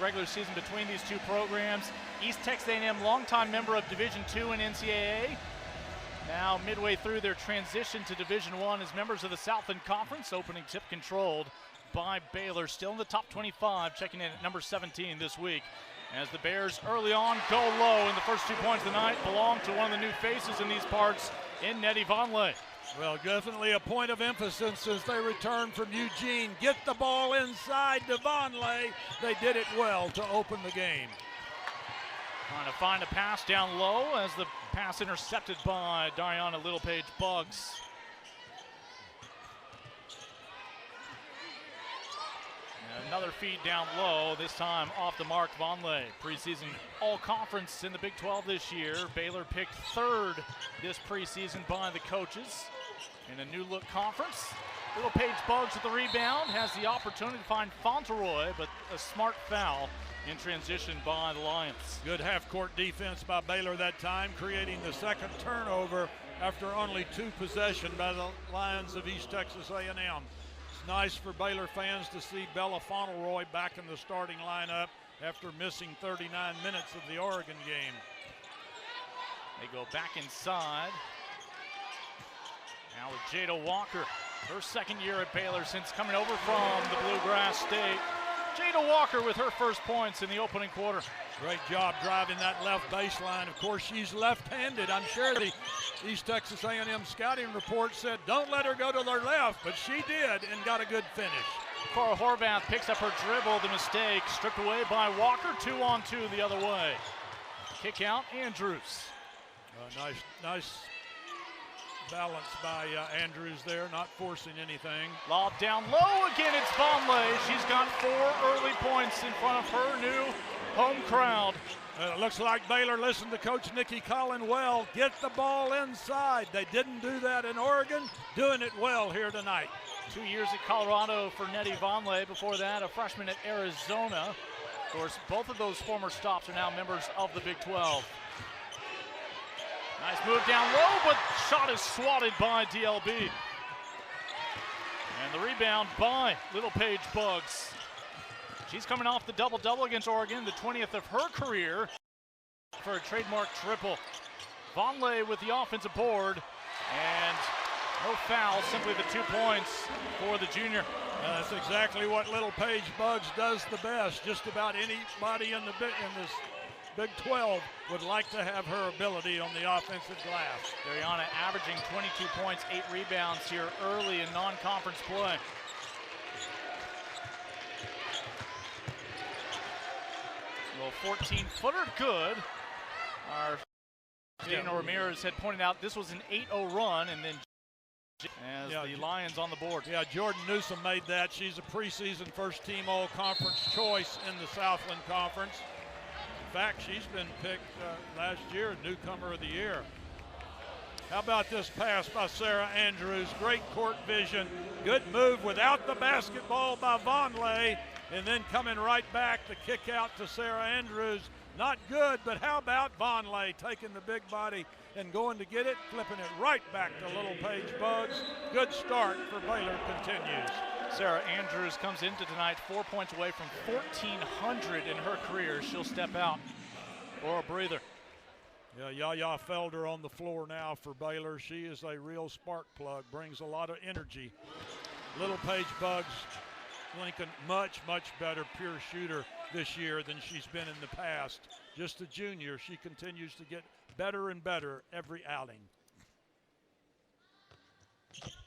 regular season between these two programs. East Texas A&M, longtime member of Division II in NCAA. Now midway through their transition to Division I as members of the Southland Conference, opening tip controlled by Baylor. Still in the top 25, checking in at number 17 this week. As the Bears early on go low, in the first 2 points of the night belong to one of the new faces in these parts in Nettie Vonleh. Well, definitely a point of emphasis as they return from Eugene. Get the ball inside to Vonleh. They did it well to open the game. Trying to find a pass down low as the pass intercepted by Dariana Littlepage-Buggs. Another feed down low, this time off the mark Vonleh. Preseason all-conference in the Big 12 this year. Baylor picked third this preseason by the coaches in a new-look conference. Littlepage-Buggs with the rebound, has the opportunity to find Fauntleroy, but a smart foul in transition by the Lions. Good half-court defense by Baylor that time, creating the second turnover after only 2 possessions by the Lions of East Texas A&M. Nice for Baylor fans to see Bella Fauntleroy back in the starting lineup after missing 39 minutes of the Oregon game. They go back inside. Now with Jada Walker, her second year at Baylor since coming over from the Bluegrass State. Jada Walker with her first points in the opening quarter. Great job driving that left baseline. Of course, she's left-handed. I'm sure the East Texas A&M scouting report said, don't let her go to their left, but she did and got a good finish. Cora Horvath picks up her dribble, the mistake, stripped away by Walker, 2-on-2 the other way. Kick out, Andrews. Nice balance by Andrews there, not forcing anything. Lob down low again, it's Vonleh. She's got 4 early points in front of her new home crowd. It looks like Baylor listened to Coach Nikki Collin well. Get the ball inside. They didn't do that in Oregon, doing it well here tonight. 2 years at Colorado for Nettie Vonleh. Before that, a freshman at Arizona. Of course, both of those former stops are now members of the Big 12. Nice move down low, but shot is swatted by DLB. And the rebound by Littlepage-Buggs. She's coming off the double-double against Oregon, the 20th of her career for a trademark triple. Vonleh with the offensive board, and no foul, simply the 2 points for the junior. That's exactly what Littlepage-Buggs does the best. Just about anybody in this Big 12 would like to have her ability on the offensive glass. Dariana averaging 22 points, 8 rebounds here early in non-conference play. Little 14-footer good. Our Daniel Ramirez had pointed out this was an 8-0 run, and then as the Lions on the board. Yeah, Jordan Newsom made that. She's a preseason first-team all-conference choice in the Southland Conference. In fact, she's been picked last year, newcomer of the year. How about this pass by Sarah Andrews? Great court vision. Good move without the basketball by Vonleh. And then coming right back, the kick out to Sarah Andrews. Not good, but how about Vonleh taking the big body and going to get it, flipping it right back to Littlepage-Buggs. Good start for Baylor continues. Sarah Andrews comes into tonight 4 points away from 1,400 in her career. She'll step out for a breather. Yeah, Yaya Felder on the floor now for Baylor. She is a real spark plug, brings a lot of energy. Littlepage-Buggs, Lincoln, much better pure shooter this year than she's been in the past. Just a junior, she continues to get better and better every outing.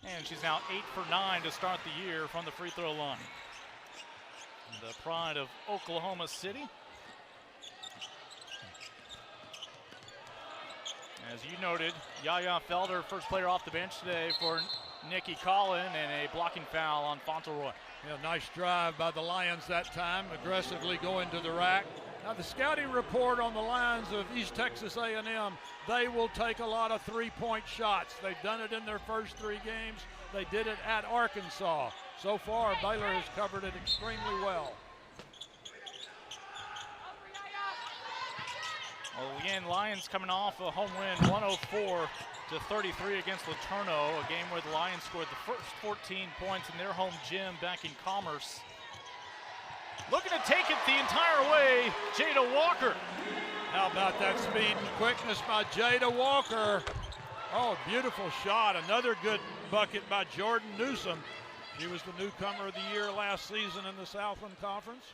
And she's now 8 for 9 to start the year from the free throw line. The pride of Oklahoma City. As you noted, Yaya Felder, first player off the bench today for Nikki Collin, and a blocking foul on Fauntleroy. Yeah, nice drive by the Lions that time, aggressively going to the rack. Now the scouting report on the Lions of East Texas A&M, they will take a lot of three-point shots. They've done it in their first 3 games. They did it at Arkansas. So far, Baylor has covered it extremely well. Well, again, Lions coming off a home win, 104-33 against Laterno, a game where the Lions scored the first 14 points in their home gym back in Commerce. Looking to take it the entire way. Jada Walker. How about that speed and quickness by Jada Walker? Oh, beautiful shot. Another good bucket by Jordan Newsom. She was the newcomer of the year last season in the Southland Conference.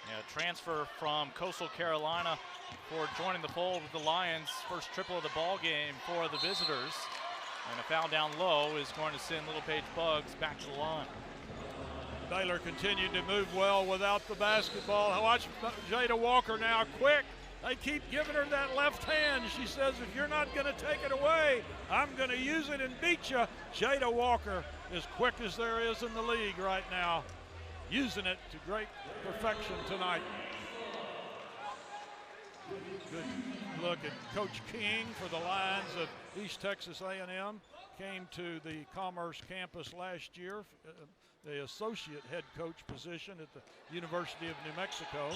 Yeah, transfer from Coastal Carolina for joining the fold with the Lions. First triple of the ball game for the visitors. And a foul down low is going to send Littlepage-Buggs back to the line. Baylor continued to move well without the basketball. Watch Jada Walker now, quick. They keep giving her that left hand. She says, if you're not going to take it away, I'm going to use it and beat you. Jada Walker, as quick as there is in the league right now, using it to great perfection tonight. Good look at Coach King for the Lions of East Texas A&M. Came to the Commerce campus last year, the associate head coach position at the University of New Mexico.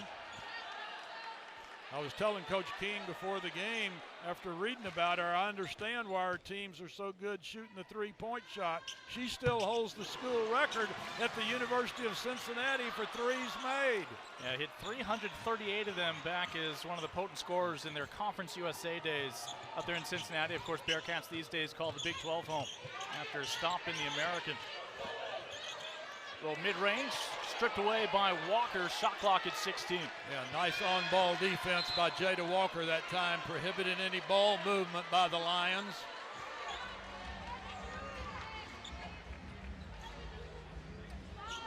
I was telling Coach King before the game, after reading about her, I understand why our teams are so good shooting the three-point shot. She still holds the school record at the University of Cincinnati for threes made. Yeah, hit 338 of them back as one of the potent scorers in their Conference USA days up there in Cincinnati. Of course, Bearcats these days call the Big 12 home after a stop in the American. Well, mid-range, stripped away by Walker, shot clock at 16. Yeah, nice on-ball defense by Jada Walker that time, prohibiting any ball movement by the Lions.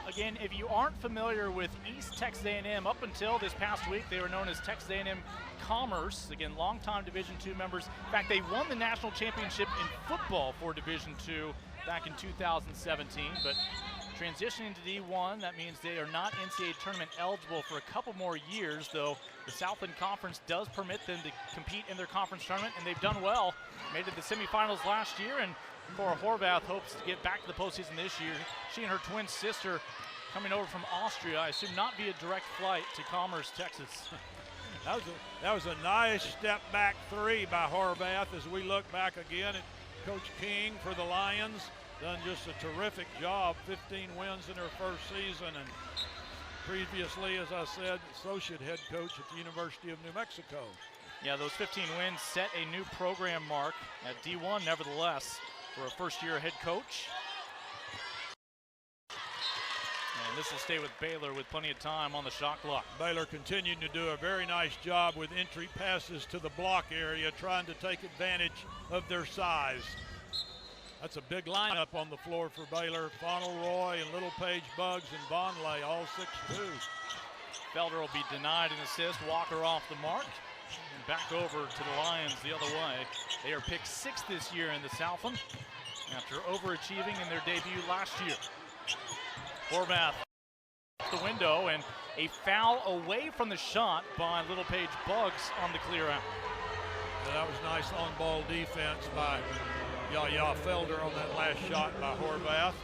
Again, if you aren't familiar with East Texas A&M, up until this past week, they were known as Texas A&M-Commerce. Again, longtime Division II members. In fact, they won the national championship in football for Division II back in 2017, but transitioning to D1, that means they are not NCAA tournament eligible for a couple more years, though the Southland Conference does permit them to compete in their conference tournament, and they've done well. Made it to the semifinals last year, and Cora Horvath hopes to get back to the postseason this year. She and her twin sister coming over from Austria, I assume not via direct flight to Commerce, Texas. That was a nice step back three by Horvath as we look back again at Coach King for the Lions. Done just a terrific job, 15 wins in her first season, and previously, as I said, associate head coach at the University of New Mexico. Yeah, those 15 wins set a new program mark at D1, nevertheless, for a first-year head coach. And this will stay with Baylor with plenty of time on the shot clock. Baylor continuing to do a very nice job with entry passes to the block area, trying to take advantage of their size. That's a big lineup on the floor for Baylor. Vonleh and Littlepage-Buggs and Vonleh, all 6'2". Felder will be denied an assist. Walker off the mark. And back over to the Lions the other way. They are picked 6th this year in the Southland after overachieving in their debut last year. Horvath the window, and a foul away from the shot by Littlepage-Buggs on the clear out. Yeah, that was nice on-ball defense by Yaya Felder on that last shot by Horvath.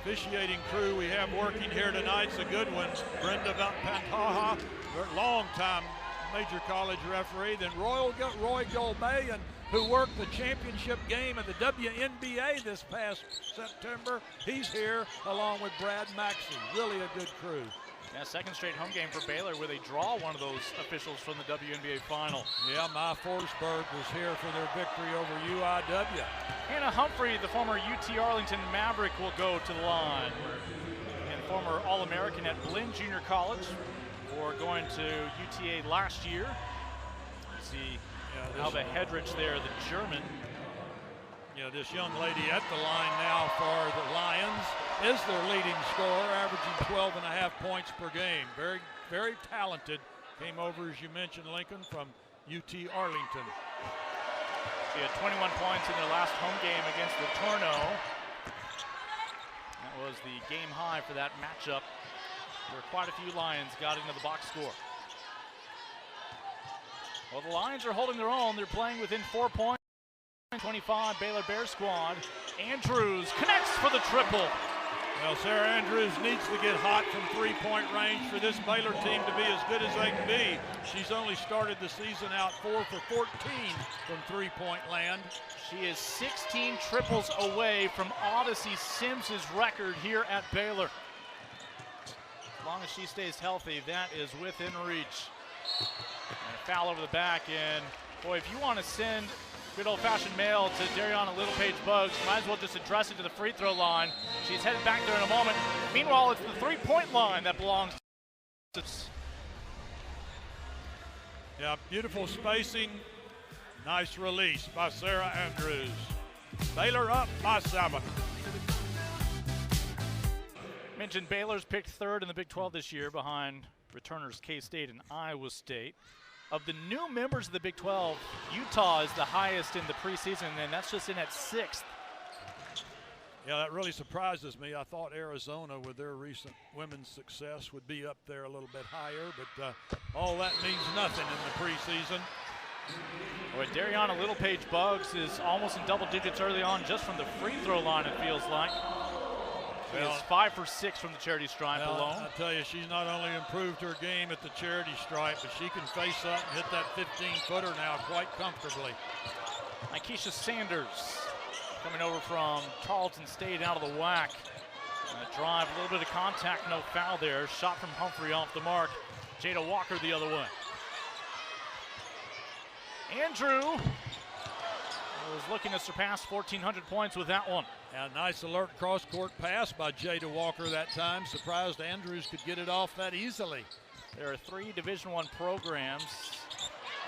The officiating crew we have working here tonight's a good one. Brenda Pantaha, long-time major college referee. Then Roy Golbayan, who worked the championship game of the WNBA this past September. He's here along with Brad Maxey. Really a good crew. Yeah, second straight home game for Baylor where they draw one of those officials from the WNBA final. Yeah, Mai Forsberg was here for their victory over UIW. Hannah Humphrey, the former UT Arlington Maverick, will go to the line. And former All-American at Blinn Junior College for going to UTA last year. You see Alba Hedrich there, the German. Yeah, this young lady at the line now for the Lions is their leading scorer, averaging 12.5 points per game. Very, very talented. Came over, as you mentioned, Lincoln, from UT Arlington. She had 21 points in their last home game against the Torno. That was the game high for that matchup, where quite a few Lions got into the box score. Well, the Lions are holding their own. They're playing within 4 points. 25 Baylor Bear squad. Andrews connects for the triple. Well, Sarah Andrews needs to get hot from three-point range for this Baylor team to be as good as they can be. She's only started the season out 4 for 14 from three-point land. She is 16 triples away from Odyssey Sims' record here at Baylor. As long as she stays healthy, that is within reach. And a foul over the back, and boy, if you want to send good old-fashioned mail to Dariana Littlepage-Buggs, might as well just address it to the free throw line. She's headed back there in a moment. Meanwhile, it's the three-point line that belongs to. Yeah, beautiful spacing. Nice release by Sarah Andrews. Baylor up by 7. Mentioned Baylor's picked third in the Big 12 this year behind returners K-State and Iowa State. Of the new members of the Big 12, Utah is the highest in the preseason, and that's just in at 6th. Yeah, that really surprises me. I thought Arizona, with their recent women's success, would be up there a little bit higher, but all that means nothing in the preseason. Boy, Dariana Littlepage-Buggs is almost in double digits early on just from the free throw line, it feels like. She is 5 for 6 from the charity stripe alone. I tell you, she's not only improved her game at the charity stripe, but she can face up and hit that 15-footer now quite comfortably. Nikesha Sanders coming over from Tarleton State out of the WAC. And a drive, a little bit of contact, no foul there. Shot from Humphrey off the mark. Jada Walker the other way. Andrew was looking to surpass 1,400 points with that one. A nice alert cross-court pass by Jada Walker that time. Surprised Andrews could get it off that easily. There are 3 Division I programs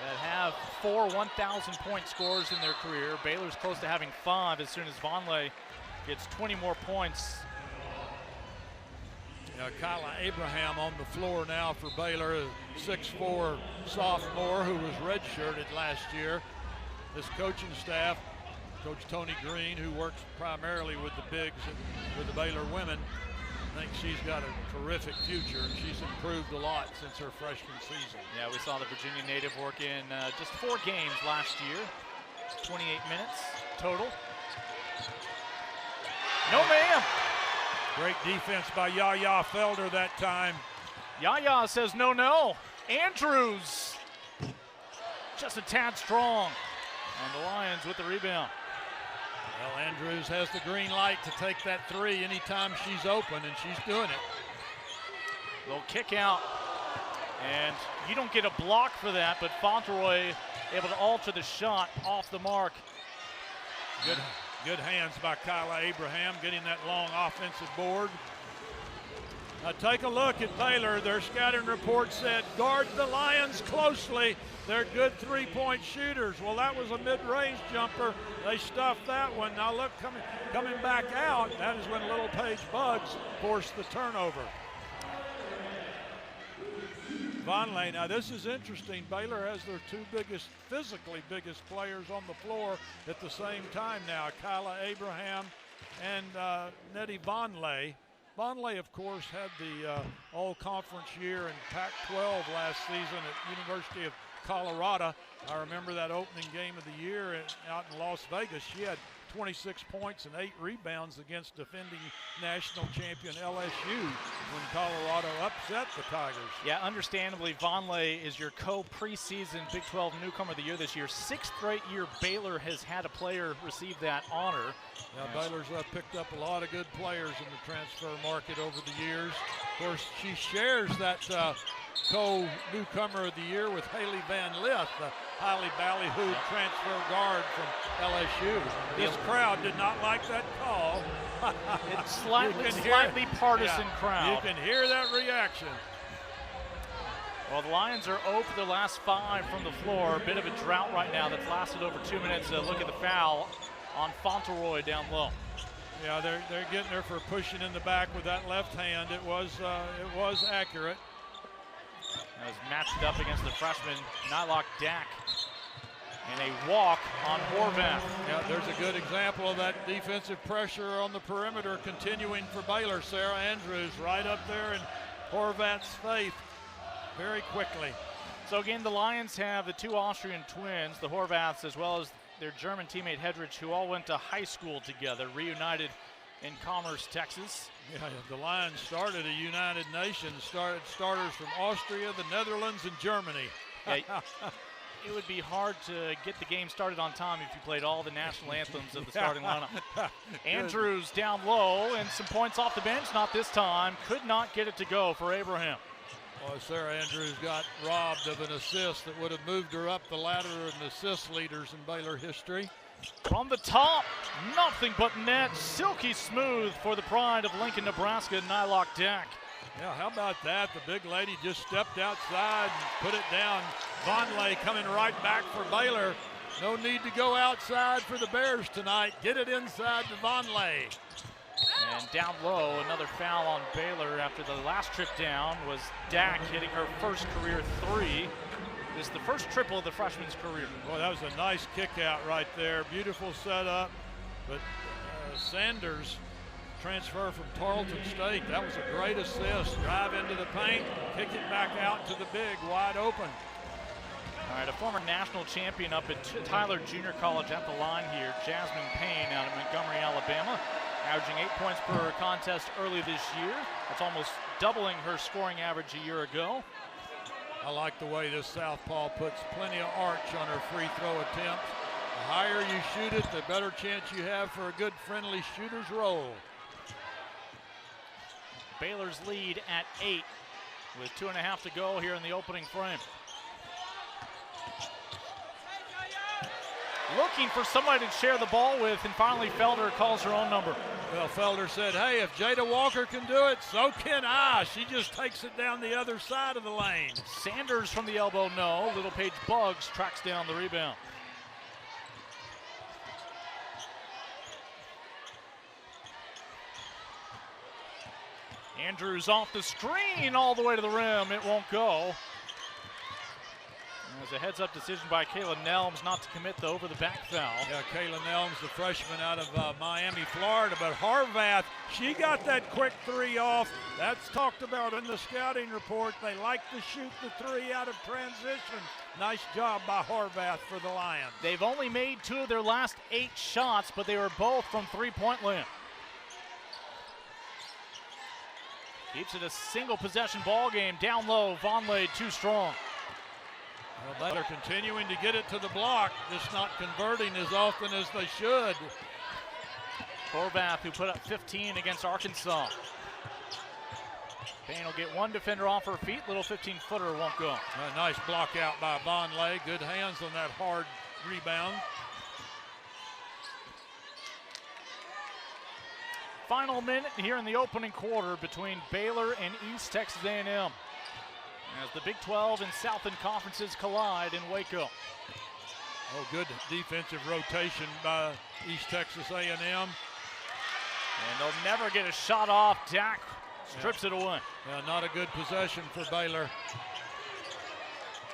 that have 4 1,000-point scores in their career. Baylor's close to having 5 as soon as Vonleh gets 20 more points. Kyla Abraham on the floor now for Baylor, a 6'4" sophomore who was redshirted last year. This coaching staff, Coach Tony Green, who works primarily with the bigs with the Baylor women, I think she's got a terrific future, and she's improved a lot since her freshman season. Yeah, we saw the Virginia native work in just 4 games last year, 28 minutes total. No, ma'am. Great defense by Yaya Felder that time. Yaya says no, no. Andrews just a tad strong. And the Lions with the rebound. Well, Andrews has the green light to take that 3 anytime she's open, and she's doing it. Little kick out. And you don't get a block for that, but Fauntleroy able to alter the shot off the mark. Good hands by Kyla Abraham, getting that long offensive board. Now take a look at Baylor. Their scouting report said, guard the Lions closely. They're good 3-point shooters. Well, that was a mid-range jumper. They stuffed that one. Now look, coming back out, that is when Littlepage-Buggs forced the turnover. Vonleh, now this is interesting. Baylor has their 2 physically biggest players on the floor at the same time now, Kyla Abraham and Nettie Vonleh. Vonleh, of course, had the all-conference year in Pac-12 last season at University of Colorado. I remember that opening game of the year out in Las Vegas. She had 26 points and 8 rebounds against defending national champion LSU when Colorado upset the Tigers. Yeah, understandably, Vonleh is your co-preseason Big 12 newcomer of the year this year. 6th straight year Baylor has had a player receive that honor. Yeah, Baylor's picked up a lot of good players in the transfer market over the years. Of course, she shares that co-newcomer of the year with Haley Van Lith, the highly ballyhooed transfer guard from LSU. This crowd did not like that call. It's slightly partisan crowd. You can hear that reaction. Well, the Lions are 0 for their last 5 from the floor. A bit of a drought right now that's lasted over 2 minutes. Look at the foul on Fauntleroy down low. Yeah, they're getting her for pushing in the back with that left hand. It was accurate. That was matched up against the freshman Nylock Dack. And a walk on Horvath. Yeah, there's a good example of that defensive pressure on the perimeter continuing for Baylor. Sarah Andrews right up there in Horvath's face very quickly. So again, the Lions have the 2 Austrian twins, the Horvaths, as well as their German teammate Hedrich, who all went to high school together, reunited in Commerce, Texas. Yeah, the Lions started a United Nations, started starters from Austria, the Netherlands, and Germany. Yeah, It would be hard to get the game started on time if you played all the national anthems of the starting lineup. Andrews down low and some points off the bench. Not this time. Could not get it to go for Abraham. Well, Sarah Andrews got robbed of an assist that would have moved her up the ladder in assist leaders in Baylor history. From the top, nothing but net. Silky smooth for the pride of Lincoln, Nebraska, Nylock Dak. Yeah, how about that? The big lady just stepped outside and put it down. Vonleh coming right back for Baylor. No need to go outside for the Bears tonight. Get it inside to Vonleh. And down low, another foul on Baylor after the last trip down was Dak hitting her first career three. This is the first triple of the freshman's career. Well, that was a nice kick out right there. Beautiful setup. But Sanders, transfer from Tarleton State, that was a great assist. Drive into the paint, kick it back out to the big, wide open. All right, a former national champion up at Tyler Junior College at the line here, Jasmine Payne out of Montgomery, Alabama, averaging 8 points per contest early this year. That's almost doubling her scoring average a year ago. I like the way this southpaw puts plenty of arch on her free throw attempts. The higher you shoot it, the better chance you have for a good friendly shooter's roll. Baylor's lead at 8 with 2.5 to go here in the opening frame. Looking for somebody to share the ball with, and finally Felder calls her own number. Well, Felder said, hey, if Jada Walker can do it, so can I. She just takes it down the other side of the lane. Sanders from the elbow, no. Littlepage-Buggs tracks down the rebound. Andrews off the screen all the way to the rim. It won't go. There's a heads-up decision by Kayla Nelms not to commit the over-the-back foul. Yeah, Kayla Nelms, the freshman out of Miami, Florida. But Harvath, she got that quick three off. That's talked about in the scouting report. They like to shoot the three out of transition. Nice job by Harvath for the Lions. They've only made 2 of their last 8 shots, but they were both from three-point land. Keeps it a single-possession ball game. Down low, Vonleh too strong. Well, Baylor continuing to get it to the block, just not converting as often as they should. Horvath, who put up 15 against Arkansas. Payne will get one defender off her feet. Little 15-footer won't go. A nice block out by Vonleh. Good hands on that hard rebound. Final minute here in the opening quarter between Baylor and East Texas A&M. As the Big 12 and Southland conferences collide in Waco. Oh, good defensive rotation by East Texas A&M. And they'll never get a shot off. Dak strips it away. Yeah, not a good possession for Baylor.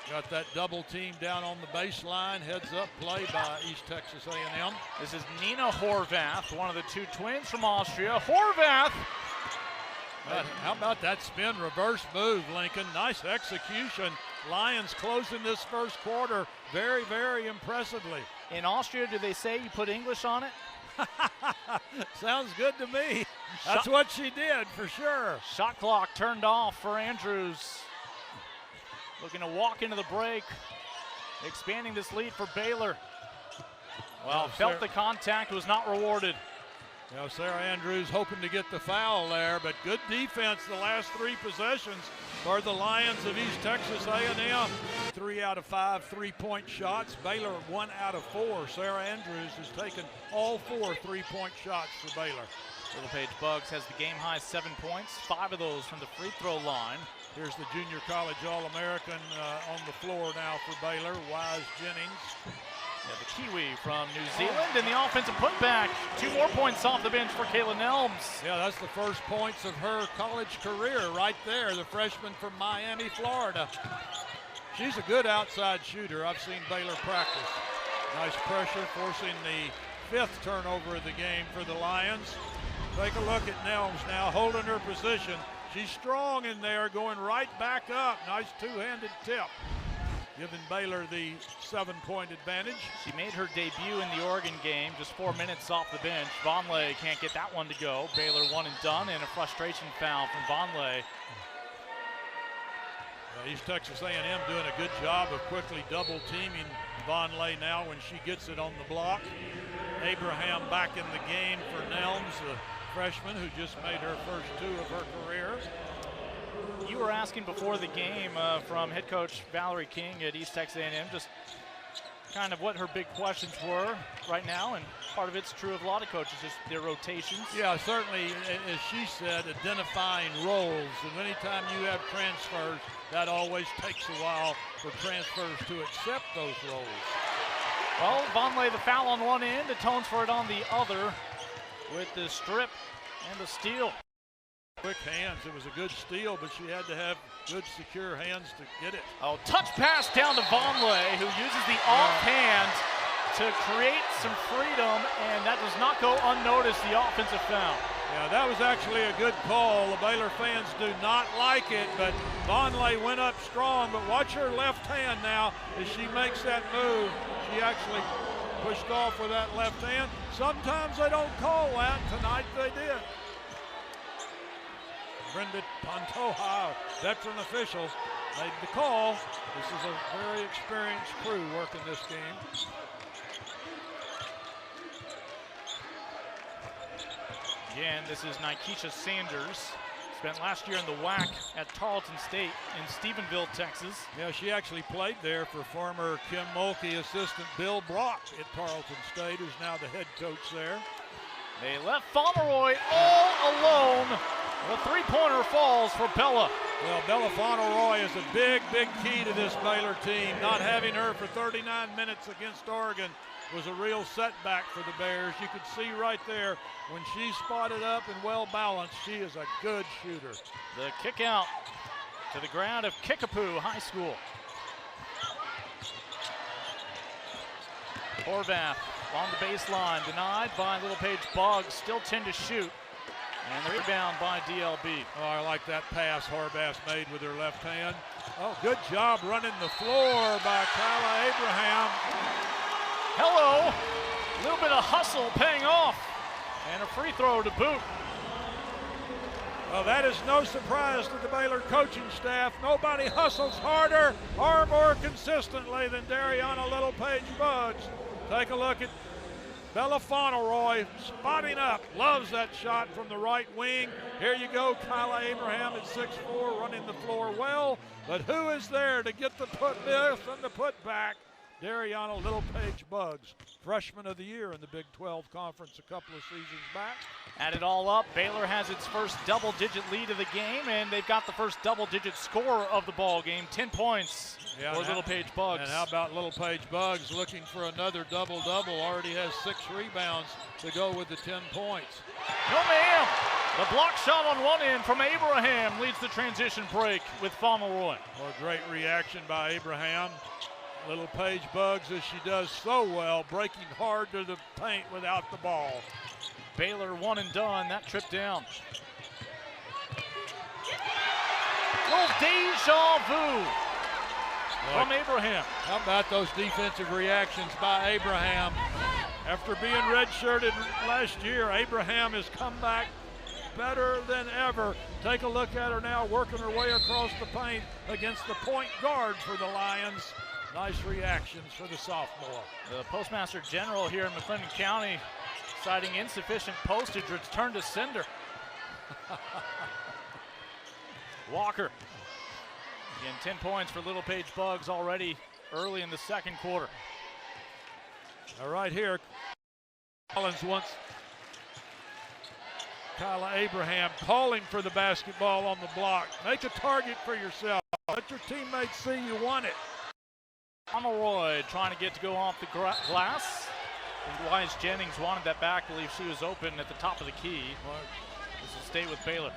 Got that double team down on the baseline. Heads up play by East Texas A&M. This is Nina Horvath, one of the 2 twins from Austria. Horvath! How about that spin reverse move, Lincoln? Nice execution. Lions closing this first quarter very, very impressively. In Austria, do they say you put English on it? Sounds good to me. That's what she did for sure. Shot clock turned off for Andrews. Looking to walk into the break. Expanding this lead for Baylor. Well, felt the contact, was not rewarded. You know, Sarah Andrews hoping to get the foul there, but good defense the last 3 possessions for the Lions of East Texas A&M. 3 out of 5 3-point shots. Baylor 1 out of 4. Sarah Andrews has taken all 4 3-point shots for Baylor. Littlepage-Buggs has the game-high 7 points, 5 of those from the free throw line. Here's the junior college All-American on the floor now for Baylor, Wise Jennings. Yeah, the Kiwi from New Zealand, and the offensive putback. 2 more points off the bench for Kayla Nelms. Yeah, that's the first points of her college career right there, the freshman from Miami, Florida. She's a good outside shooter. I've seen Baylor practice. Nice pressure, forcing the 5th turnover of the game for the Lions. Take a look at Nelms now, holding her position. She's strong in there, going right back up. Nice 2-handed tip, giving Baylor the 7-point advantage. She made her debut in the Oregon game, just 4 minutes off the bench. Vonleh can't get that one to go. Baylor 1 and done, and a frustration foul from Vonleh. East Texas A&M doing a good job of quickly double teaming Vonleh now when she gets it on the block. Abraham back in the game for Nelms, the freshman who just made her first 2 of her career. You were asking before the game from head coach Valerie King at East Texas A&M just kind of what her big questions were right now, and part of it's true of a lot of coaches, just their rotations. Yeah, certainly, as she said, identifying roles. And anytime you have transfers, that always takes a while for transfers to accept those roles. Well, Vonleh the foul on one end, atones for it on the other with the strip and the steal. Quick hands. It was a good steal, but she had to have good, secure hands to get it. Oh, touch pass down to Vonleh, who uses the offhand to create some freedom, and that does not go unnoticed, the offensive foul. Yeah, that was actually a good call. The Baylor fans do not like it, but Vonleh went up strong. But watch her left hand now as she makes that move. She actually pushed off with that left hand. Sometimes they don't call that. Tonight they did. Brenda Pantoja, veteran official, made the call. This is a very experienced crew working this game. Again, this is Nikesha Sanders. Spent last year in the WAC at Tarleton State in Stephenville, Texas. Yeah, she actually played there for former Kim Mulkey assistant Bill Brock at Tarleton State, who's now the head coach there. They left Fauneroy all alone. The three-pointer falls for Bella. Well, Bella Fauneroy is a big, big key to this Baylor team. Not having her for 39 minutes against Oregon was a real setback for the Bears. You could see right there when she's spotted up and well balanced, she is a good shooter. The kick out to the ground of Kickapoo High School. Horvath on the baseline, denied by Littlepage-Buggs, still 10 to shoot. And the rebound by DLB. Oh, I like that pass Horvath made with her left hand. Oh, good job running the floor by Kyla Abraham. Hello, a little bit of hustle paying off, and a free throw to boot. Well, that is no surprise to the Baylor coaching staff. Nobody hustles harder or more consistently than Dariana Littlepage-Buggs. Take a look at Bella Fauneroy spotting up, loves that shot from the right wing. Here you go, Kyla Abraham at 6'4", running the floor well. But who is there to get the put this and the put back? Dariana Littlepage-Buggs, freshman of the year in the Big 12 Conference a couple of seasons back. Add it all up, Baylor has its first double-digit lead of the game, and they've got the first double-digit score of the ball game, 10 points for Littlepage-Buggs. And how about Littlepage-Buggs looking for another double-double, already has 6 rebounds to go with the 10 points. No, ma'am. The block shot on one end from Abraham leads the transition break with Fauneroy. Well, a great reaction by Abraham. Littlepage-Buggs, as she does so well, breaking hard to the paint without the ball. Baylor one and done, that trip down. Little deja vu from Abraham. How about those defensive reactions by Abraham? After being redshirted last year, Abraham has come back better than ever. Take a look at her now working her way across the paint against the point guard for the Lions. Nice reactions for the sophomore. The Postmaster General here in McClendon County citing insufficient postage return to sender. Walker. Again, 10 points for Littlepage-Buggs already early in the second quarter. All right, here, Collins wants Kyla Abraham calling for the basketball on the block. Make a target for yourself. Let your teammates see you want it. Fauneroy trying to go off the glass. And Wise Jennings wanted that back. I believe she was open at the top of the key. This will stay with Baylor.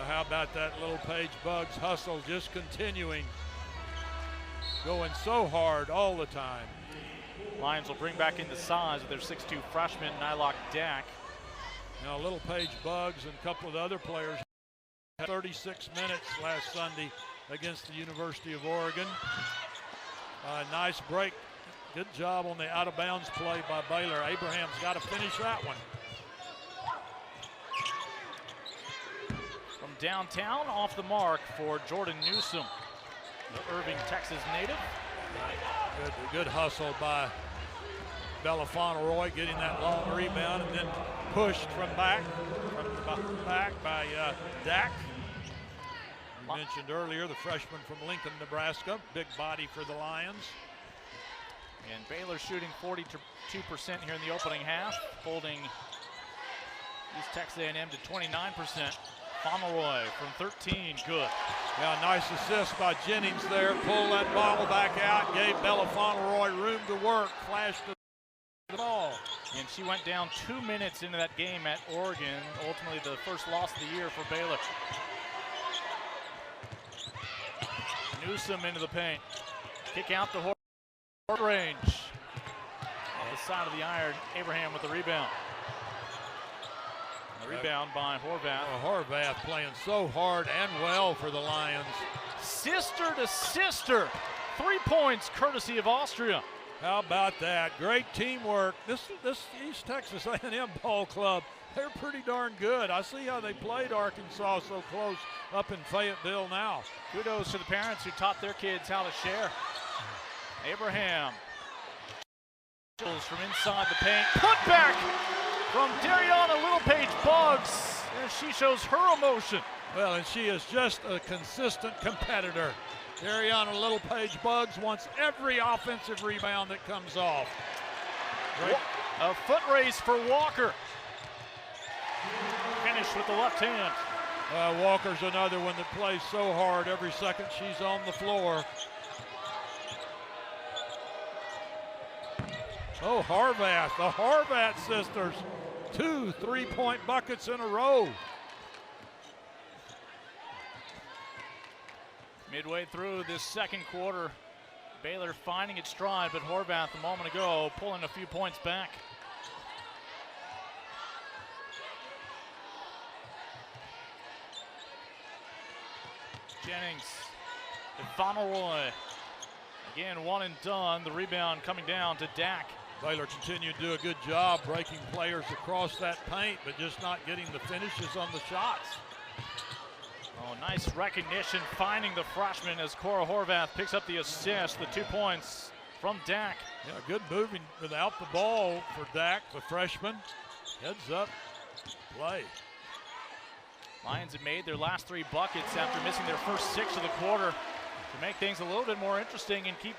How about that Littlepage-Buggs hustle just continuing. Going so hard all the time. Lions will bring back into size with their 6'2" freshman, Nylock Dack. Now Littlepage-Buggs and a couple of other players had 36 minutes last Sunday against the University of Oregon. Nice break. Good job on the out-of-bounds play by Baylor. Abraham's got to finish that one. From downtown, off the mark for Jordan Newsom. the Irving, Texas native. Good hustle by Bella Fauntleroy, getting that long rebound and then pushed from the back by Dak. You mentioned earlier the freshman from Lincoln, Nebraska, big body for the Lions. And Baylor shooting 42% here in the opening half, holding East Texas A&M to 29%. Fauntleroy from 13, good. Yeah, nice assist by Jennings there. Pulled that ball back out, gave Bella Fauntleroy room to work, flashed the ball. And she went down 2 minutes into that game at Oregon, ultimately the first loss of the year for Baylor. Newsom into the paint. Kick out to range. On the side of the iron, Abraham with the rebound. The rebound by Horvath. Oh, Horvath playing so hard and well for the Lions. Sister to sister. 3 points courtesy of Austria. How about that? Great teamwork. This East Texas A&M ball club, they're pretty darn good. I see how they played Arkansas so close up in Fayetteville now. Kudos to the parents who taught their kids how to share. Abraham from inside the paint. Put back from Dariana Littlepage-Buggs as she shows her emotion. Well, and she is just a consistent competitor. Dariana Littlepage-Buggs wants every offensive rebound that comes off. Great. A foot race for Walker. Finish with the left hand. Walker's another one that plays so hard every second she's on the floor. Oh, Horvath, the Horvath sisters. 2 3-point buckets in a row. Midway through this second quarter, Baylor finding its stride, but Horvath a moment ago pulling a few points back. Jennings to Fauntleroy. Again, one and done. The rebound coming down to Dak. Baylor continued to do a good job breaking players across that paint, but just not getting the finishes on the shots. Oh, nice recognition, finding the freshman as Cora Horvath picks up the assist, the 2 points from Dak. Yeah, good moving without the ball for Dak, the freshman. Heads up, play. Lions have made their last 3 buckets after missing their first 6 of the quarter to make things a little bit more interesting and keep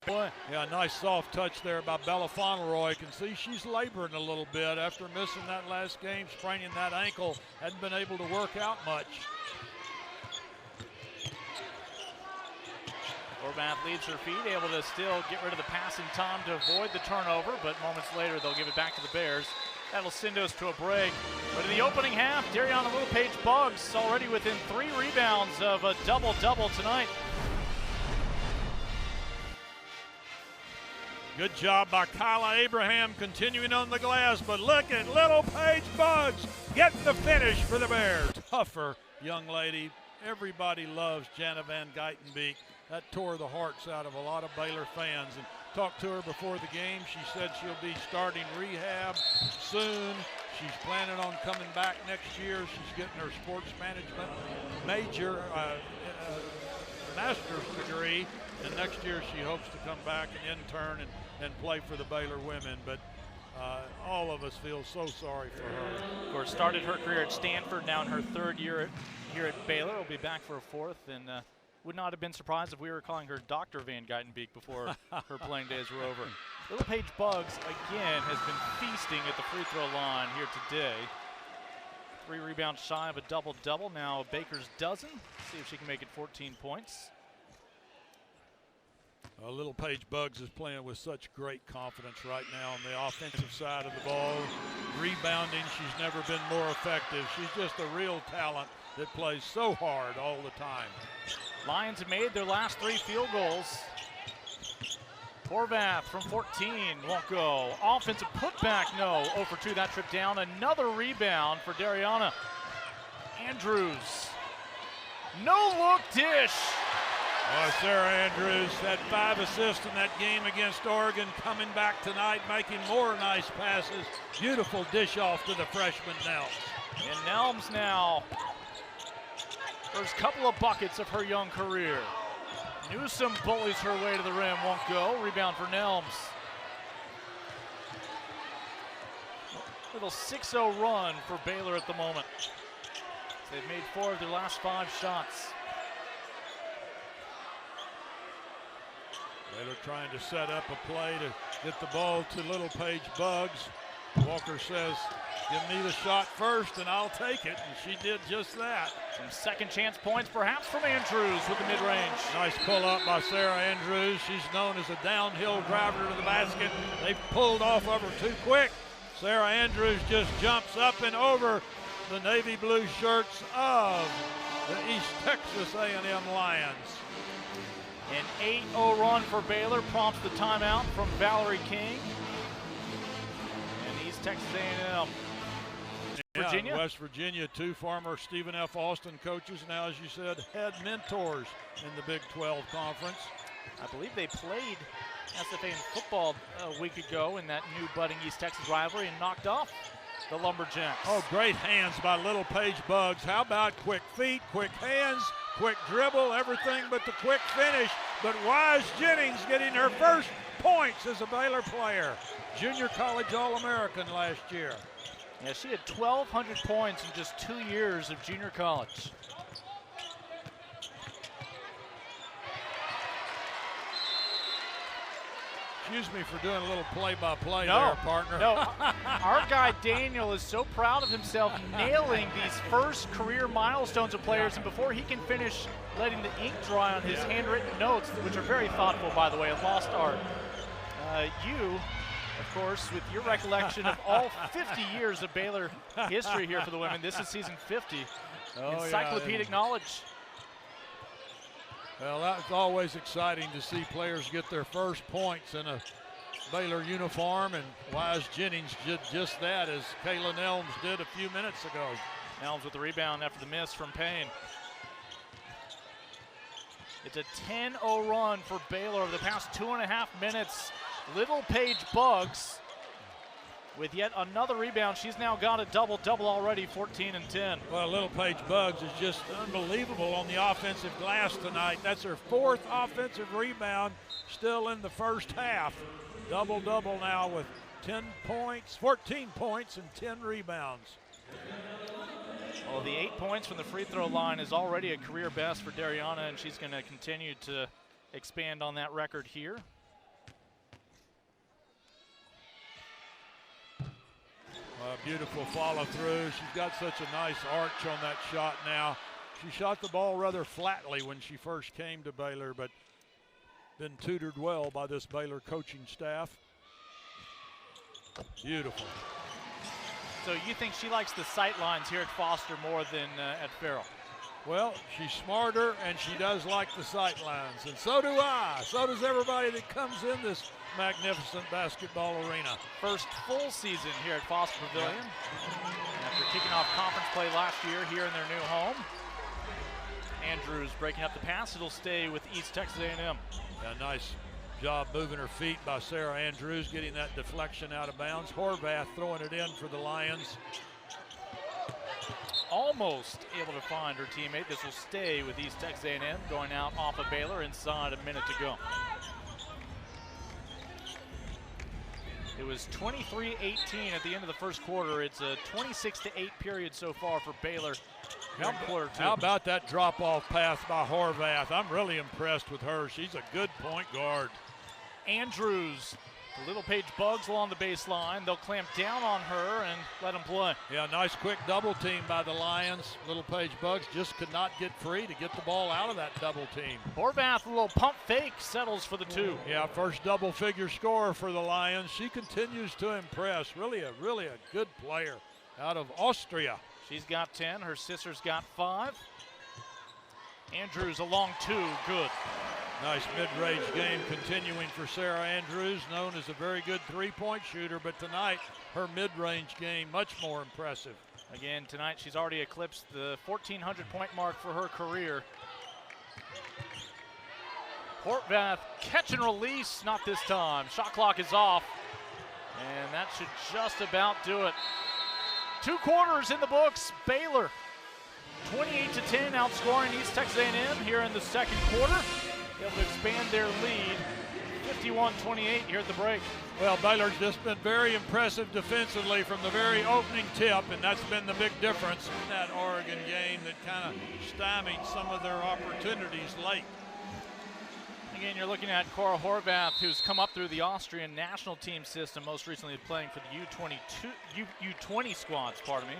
play. Yeah, nice soft touch there by Bella Fauntleroy. You can see she's laboring a little bit after missing that last game, spraining that ankle. Hadn't been able to work out much. Horvath leaves her feet, able to still get rid of the passing time to avoid the turnover, but moments later they'll give it back to the Bears. That'll send us to a break. But in the opening half, Dariana Littlepage-Buggs already within 3 rebounds of a double-double tonight. Good job by Kyla Abraham continuing on the glass, but look at Littlepage-Buggs getting the finish for the Bears. Tougher young lady. Everybody loves Jana Van Geitenbeek. That tore the hearts out of a lot of Baylor fans. And talked to her before the game. She said she'll be starting rehab soon. She's planning on coming back next year. She's getting her sports management major master's degree. And next year she hopes to come back and intern and play for the Baylor women. But all of us feel so sorry for her. Of course, started her career at Stanford, now in her 3rd year here at Baylor. Will be back for a 4th, and would not have been surprised if we were calling her Dr. Van Geitenbeek before her playing days were over. Littlepage-Buggs, again, has been feasting at the free throw line here today. 3 rebounds shy of a double-double. Now Baker's dozen. See if she can make it 14 points. Littlepage-Buggs is playing with such great confidence right now on the offensive side of the ball. Rebounding, she's never been more effective. She's just a real talent that plays so hard all the time. Lions have made their last 3 field goals. Horvath from 14 won't go. Offensive putback, no. 0 for 2 that trip down. Another rebound for Dariana. Andrews. No look dish. Sarah Andrews had 5 assists in that game against Oregon, coming back tonight, making more nice passes. Beautiful dish off to the freshman Nelms. And Nelms now, first couple of buckets of her young career. Newsom bullies her way to the rim, won't go. Rebound for Nelms. Little 6-0 run for Baylor at the moment. They've made 4 of their last 5 shots. Baylor trying to set up a play to get the ball to Littlepage-Buggs. Walker says, give me the shot first and I'll take it, and she did just that. Some second chance points perhaps from Andrews with the mid-range. Nice pull up by Sarah Andrews. She's known as a downhill driver to the basket. They pulled off of her too quick. Sarah Andrews just jumps up and over the navy blue shirts of the East Texas A&M Lions. An 8-0 run for Baylor prompts the timeout from Valerie King. And East Texas A&M. Virginia? Yeah, West Virginia, 2 former Stephen F. Austin coaches, now as you said, head mentors in the Big 12 Conference. I believe they played SFA in football a week ago in that new budding East Texas rivalry and knocked off the Lumberjacks. Oh, great hands by Littlepage-Buggs. How about quick feet, quick hands, quick dribble, everything but the quick finish. But Wise Jennings getting her first points as a Baylor player. Junior college All-American last year. Yeah, she had 1,200 points in just 2 years of junior college. Excuse me for doing a little play-by-play there, partner. No, our guy Daniel is so proud of himself nailing these first career milestones of players, and before he can finish letting the ink dry on his handwritten notes, which are very thoughtful, by the way, a lost art. You, of course, with your recollection of all 50 years of Baylor history here for the women, this is season 50. Encyclopedic knowledge. Well, that's always exciting to see players get their first points in a Baylor uniform, and Wise Jennings did just that, as Kayla Nelms did a few minutes ago. Nelms with the rebound after the miss from Payne. It's a 10-0 run for Baylor over the past 2.5 minutes. Littlepage-Buggs with yet another rebound. She's now got a double-double already, 14 and 10. Well, Littlepage-Buggs is just unbelievable on the offensive glass tonight. That's her 4th offensive rebound, still in the first half. Double-double now with 10 points, 14 points and 10 rebounds. Well, the 8 points from the free throw line is already a career best for Dariana, and she's going to continue to expand on that record here. Beautiful follow through. She's got such a nice arch on that shot now. She shot the ball rather flatly when she first came to Baylor, but been tutored well by this Baylor coaching staff. Beautiful. So you think she likes the sight lines here at Foster more than at Farrell? Well, she's smarter and she does like the sight lines, and so do I. So does everybody that comes in this magnificent basketball arena. First full season here at Foster Pavilion. After kicking off conference play last year here in their new home. Andrews breaking up the pass. It'll stay with East Texas A&M. Yeah, nice job moving her feet by Sarah Andrews, getting that deflection out of bounds. Horvath throwing it in for the Lions. Almost able to find her teammate. This will stay with East Texas A&M, going out off of Baylor inside a minute to go. It was 23-18 at the end of the first quarter. It's a 26-8 period so far for Baylor. How about that drop-off pass by Horvath? I'm really impressed with her. She's a good point guard. Andrews, the Littlepage-Buggs along the baseline. They'll clamp down on her and let them play. Yeah, nice quick double team by the Lions. Littlepage-Buggs just could not get free to get the ball out of that double team. Horvath, a little pump fake, settles for the 2. Yeah, first double-figure scorer for the Lions. She continues to impress. Really a good player out of Austria. She's got 10. Her sister's got 5. Andrews a long 2. Good. Nice mid-range game continuing for Sarah Andrews, known as a very good three-point shooter, but tonight her mid-range game much more impressive. Again, tonight she's already eclipsed the 1,400-point mark for her career. Horvath, catch and release, not this time. Shot clock is off, and that should just about do it. 2 quarters in the books. Baylor 28-10 outscoring East Texas A&M here in the second quarter. able to expand their lead, 51-28 here at the break. Well, Baylor's just been very impressive defensively from the very opening tip, and that's been the big difference in that Oregon game that kind of stymied some of their opportunities late. Again, you're looking at Cora Horvath, who's come up through the Austrian national team system, most recently playing for the U20 squads, pardon me.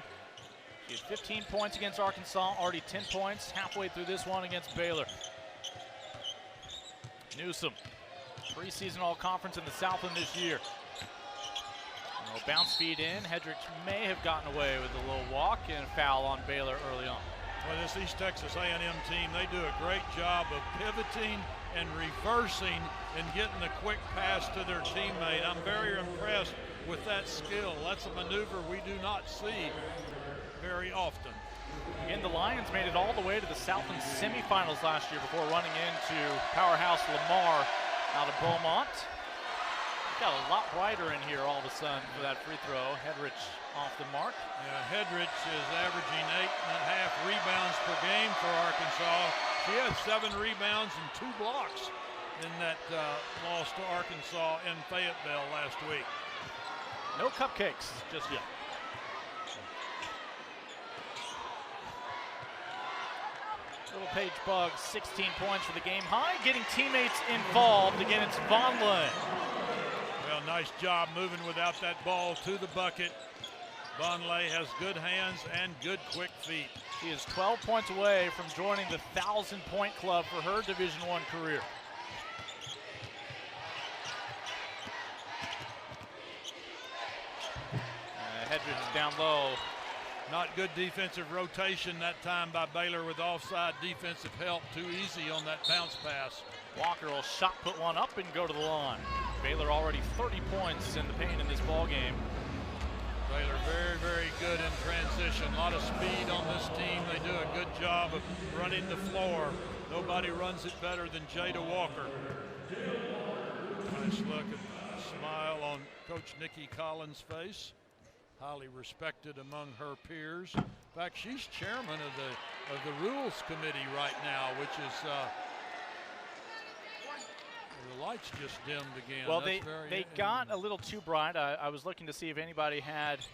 She had 15 points against Arkansas, already 10 points halfway through this one against Baylor. Newsom, preseason all-conference in the Southland this year. Bounce feed in. Hedrick may have gotten away with a little walk and a foul on Baylor early on. Well, this East Texas A&M team, they do a great job of pivoting and reversing and getting a quick pass to their teammate. I'm very impressed with that skill. That's a maneuver we do not see very often. And the Lions made it all the way to the Southland semifinals last year before running into powerhouse Lamar out of Beaumont. Got a lot brighter in here all of a sudden for that free throw. Hedrick off the mark. Yeah, Hedrick is averaging 8.5 rebounds per game for Arkansas. She had 7 rebounds and 2 blocks in that loss to Arkansas in Fayetteville last week. No cupcakes just yet. Littlepage-Buggs, 16 points for the game high, getting teammates involved. Again, it's Vonleh. Well, nice job moving without that ball to the bucket. Vonleh has good hands and good quick feet. She is 12 points away from joining the 1,000-point club for her Division I career. Hedrick down low. Not good defensive rotation that time by Baylor with offside defensive help. Too easy on that bounce pass. Walker will shot put one up and go to the line. Baylor already 30 points in the paint in this ball game. Baylor very, very good in transition. A lot of speed on this team. They do a good job of running the floor. Nobody runs it better than Jada Walker. Nice look at smile on Coach Nikki Collins' face. Highly respected among her peers. In fact, she's chairman of the rules committee right now, which is the lights just dimmed again. Well, they got a little too bright. I was looking to see if anybody had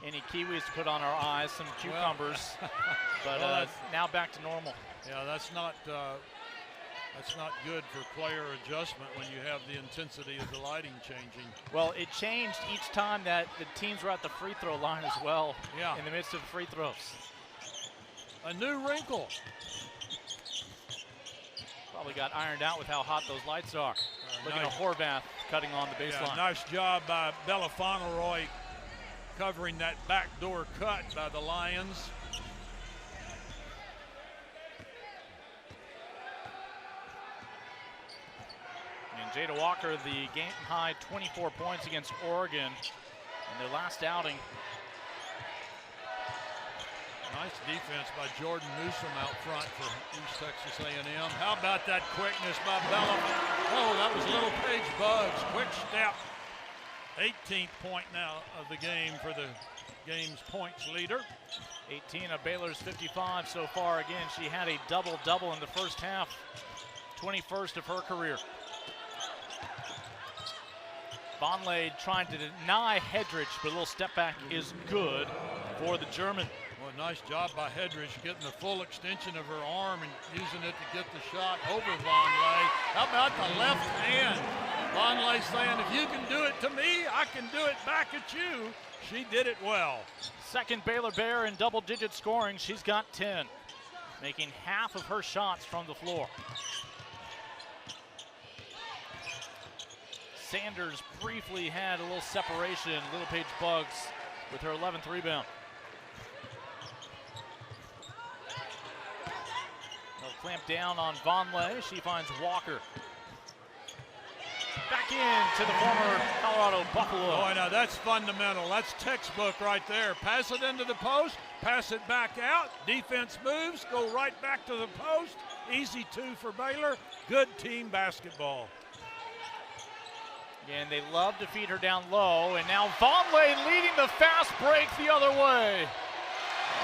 any kiwis to put on our eyes, some cucumbers, but well, now back to normal. Yeah, that's not good for player adjustment when you have the intensity of the lighting changing. Well, it changed each time that the teams were at the free throw line as well. Yeah. In the midst of the free throws. A new wrinkle. Probably got ironed out with how hot those lights are. Looking at Horvath cutting on the baseline. Yeah, nice job by Bella Fauntleroy covering that backdoor cut by the Lions. And Jada Walker, the game high 24 points against Oregon in their last outing. Nice defense by Jordan Newsom out front for East Texas A&M. How about that quickness by Bella? Oh, that was Littlepage-Buggs. Quick step. 18th point now of the game for the game's points leader. 18 of Baylor's 55 so far. Again, she had a double-double in the first half. 21st of her career. Vonleh trying to deny Hedrick, but a little step back is good for the German. Well, nice job by Hedrick getting the full extension of her arm and using it to get the shot over Vonleh. How about the left hand? Vonleh saying, if you can do it to me, I can do it back at you. She did it well. Second Baylor Bear in double-digit scoring. She's got 10, making half of her shots from the floor. Sanders briefly had a little separation. Littlepage-Buggs with her 11th rebound. They'll clamp down on Vonleh. She finds Walker. Back in to the former Colorado Buffalo. Oh, now that's fundamental. That's textbook right there. Pass it into the post, pass it back out. Defense moves, go right back to the post. Easy two for Baylor. Good team basketball. And they love to feed her down low, and now Vonleh leading the fast break the other way.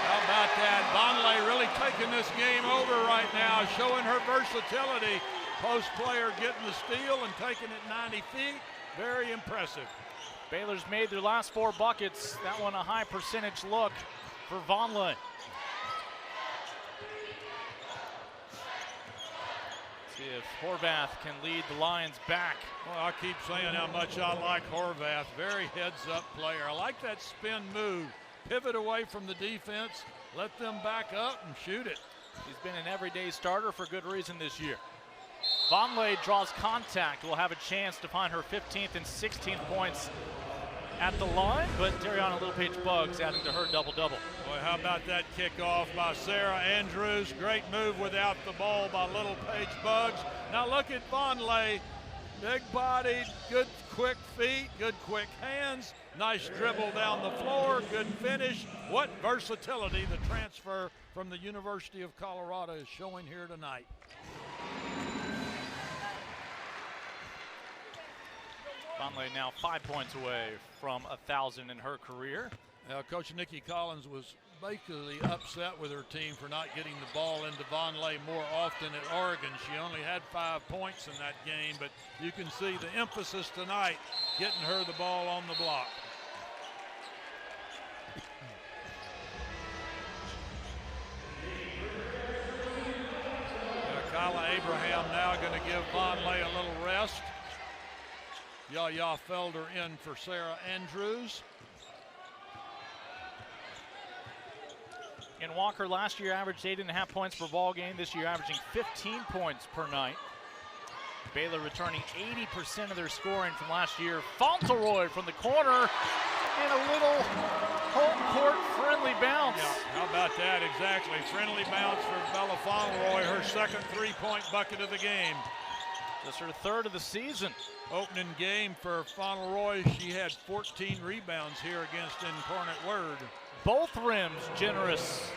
How about that? Vonleh really taking this game over right now, showing her versatility. Post player getting the steal and taking it 90 feet. Very impressive. Baylor's made their last 4 buckets. That one a high percentage look for Vonleh. See if Horvath can lead the Lions back. Well, I keep saying how much I like Horvath. Very heads-up player. I like that spin move. Pivot away from the defense, let them back up and shoot it. He's been an everyday starter for good reason this year. Vonleh draws contact, will have a chance to find her 15th and 16th points at the line, but Dariana Littlepage-Buggs adding to her double-double. Boy, how about that kickoff by Sarah Andrews? Great move without the ball by Littlepage-Buggs. Now look at Vonleh, big-bodied, good quick feet, good quick hands, nice dribble down the floor, good finish. What versatility the transfer from the University of Colorado is showing here tonight. Vonleh now 5 points away from 1,000 in her career. Now, Coach Nikki Collins was basically upset with her team for not getting the ball into Vonleh more often at Oregon. She only had 5 points in that game, but you can see the emphasis tonight, getting her the ball on the block. Kyla Abraham now going to give Vonleh a little rest. Yaya Felder in for Sarah Andrews. And Walker last year averaged 8.5 points per ball game. This year averaging 15 points per night. Baylor returning 80% of their scoring from last year. Fauntleroy from the corner and a little home court friendly bounce. Yeah, how about that exactly? Friendly bounce for Bella Fauntleroy, her second 3-point bucket of the game. Just her 3rd of the season. Opening game for Fauntleroy, she had 14 rebounds here against Incarnate Word. Both rims generous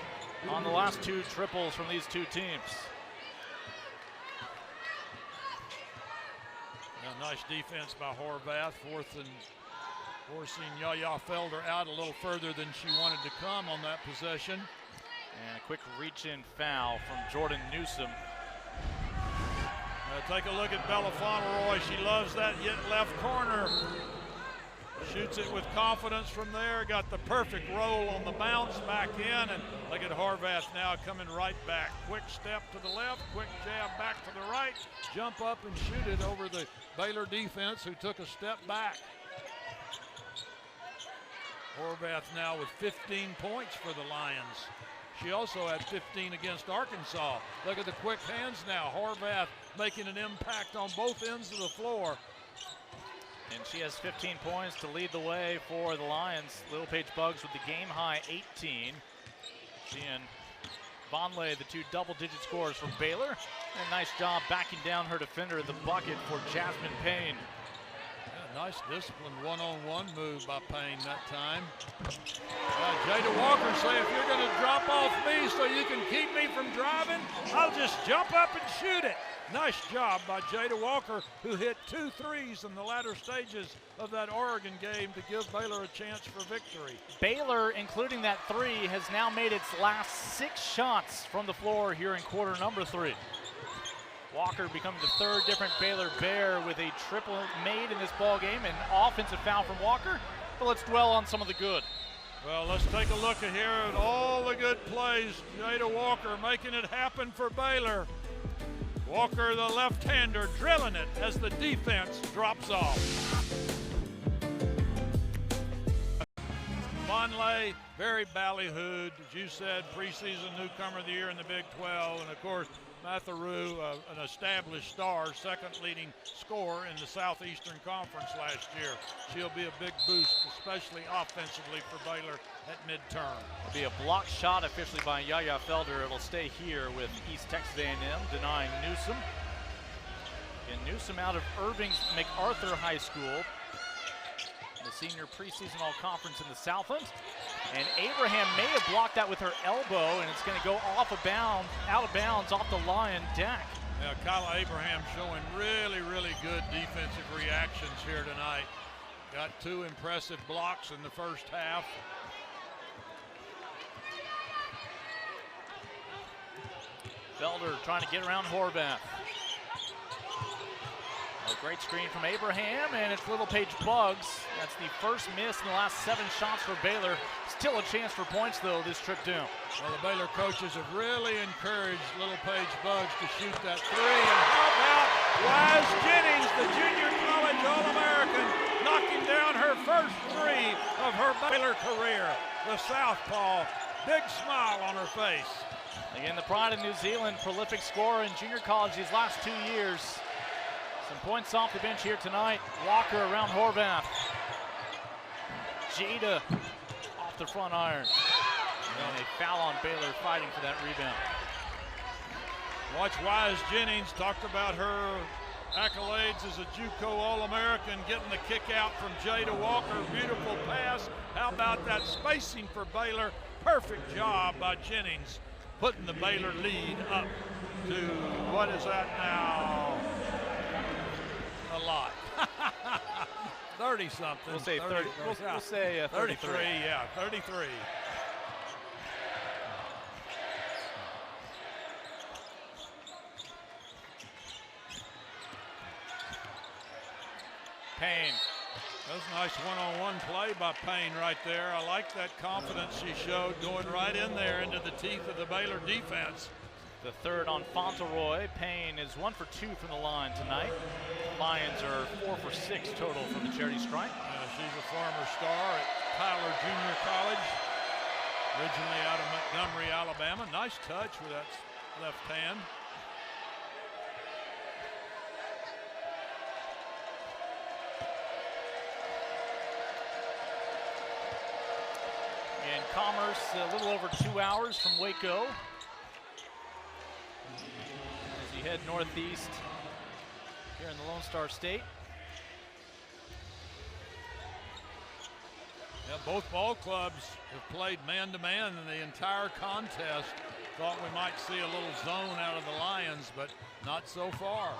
on the last 2 triples from these 2 teams. Now, nice defense by Horvath, forcing Yaya Felder out a little further than she wanted to come on that possession. And a quick reach-in foul from Jordan Newsom. Take a look at Bella Fauntleroy. She loves that left corner. Shoots it with confidence from there. Got the perfect roll on the bounce back in. And look at Horvath now coming right back. Quick step to the left, quick jab back to the right. Jump up and shoot it over the Baylor defense who took a step back. Horvath now with 15 points for the Lions. She also had 15 against Arkansas. Look at the quick hands now. Horvath making an impact on both ends of the floor. And she has 15 points to lead the way for the Lions. Littlepage-Buggs with the game-high 18. She and Vonleh, the 2 double-digit scorers from Baylor. And a nice job backing down her defender at the bucket for Jasmine Payne. Yeah, nice disciplined one-on-one move by Payne that time. Jada Walker say, if you're going to drop off me so you can keep me from driving, I'll just jump up and shoot it. Nice job by Jada Walker, who hit 2 threes in the latter stages of that Oregon game to give Baylor a chance for victory. Baylor, including that 3, has now made its last 6 shots from the floor here in quarter number 3. Walker becoming the 3rd different Baylor Bear with a triple made in this ball game, an offensive foul from Walker. But let's dwell on some of the good. Well, let's take a look at here at all the good plays. Jada Walker making it happen for Baylor. Walker, the left-hander, drilling it as the defense drops off. Vonleh, very ballyhooed, as you said, preseason newcomer of the year in the Big 12, and of course, Matheru, an established star, second leading scorer in the Southeastern Conference last year. She'll be a big boost, especially offensively for Baylor at midterm. It'll be a block shot officially by Yaya Felder. It'll stay here with East Texas A&M denying Newsom. And Newsom out of Irving's MacArthur High School, the senior preseason all-conference in the Southland. And Abraham may have blocked that with her elbow, and it's going to go out of bounds off the Lion deck. Yeah, Kyla Abraham showing really, really good defensive reactions here tonight. Got 2 impressive blocks in the first half. Felder trying to get around Horvath. A great screen from Abraham, and it's Littlepage-Buggs. That's the first miss in the last 7 shots for Baylor. Still a chance for points, though, this trip down. Well, the Baylor coaches have really encouraged Littlepage-Buggs to shoot that three. And how about Wise Jennings, the junior college All-American, knocking down her first three of her Baylor career. The southpaw, big smile on her face. Again, the pride of New Zealand, prolific scorer in junior college these last 2 years. Some points off the bench here tonight. Walker around Horvath. Jada off the front iron. And a foul on Baylor fighting for that rebound. Watch Wise Jennings, talked about her accolades as a JUCO All-American, getting the kick out from Jada Walker. Beautiful pass. How about that spacing for Baylor? Perfect job by Jennings, putting the Baylor lead up to, what is that now? A lot. 30-something. We'll say 30. We'll say 33. 33, yeah, 33. Payne. That was a nice one-on-one play by Payne right there. I like that confidence she showed going right in there into the teeth of the Baylor defense. The third on Fauntleroy. Payne is 1 for 2 from the line tonight. Lions are 4 for 6 total from the charity stripe. She's a former star at Tyler Junior College, originally out of Montgomery, Alabama. Nice touch with that left hand. And Commerce a little over 2 hours from Waco. As you head northeast here in the Lone Star State. Yeah, both ball clubs have played man-to-man in the entire contest. Thought we might see a little zone out of the Lions, but not so far.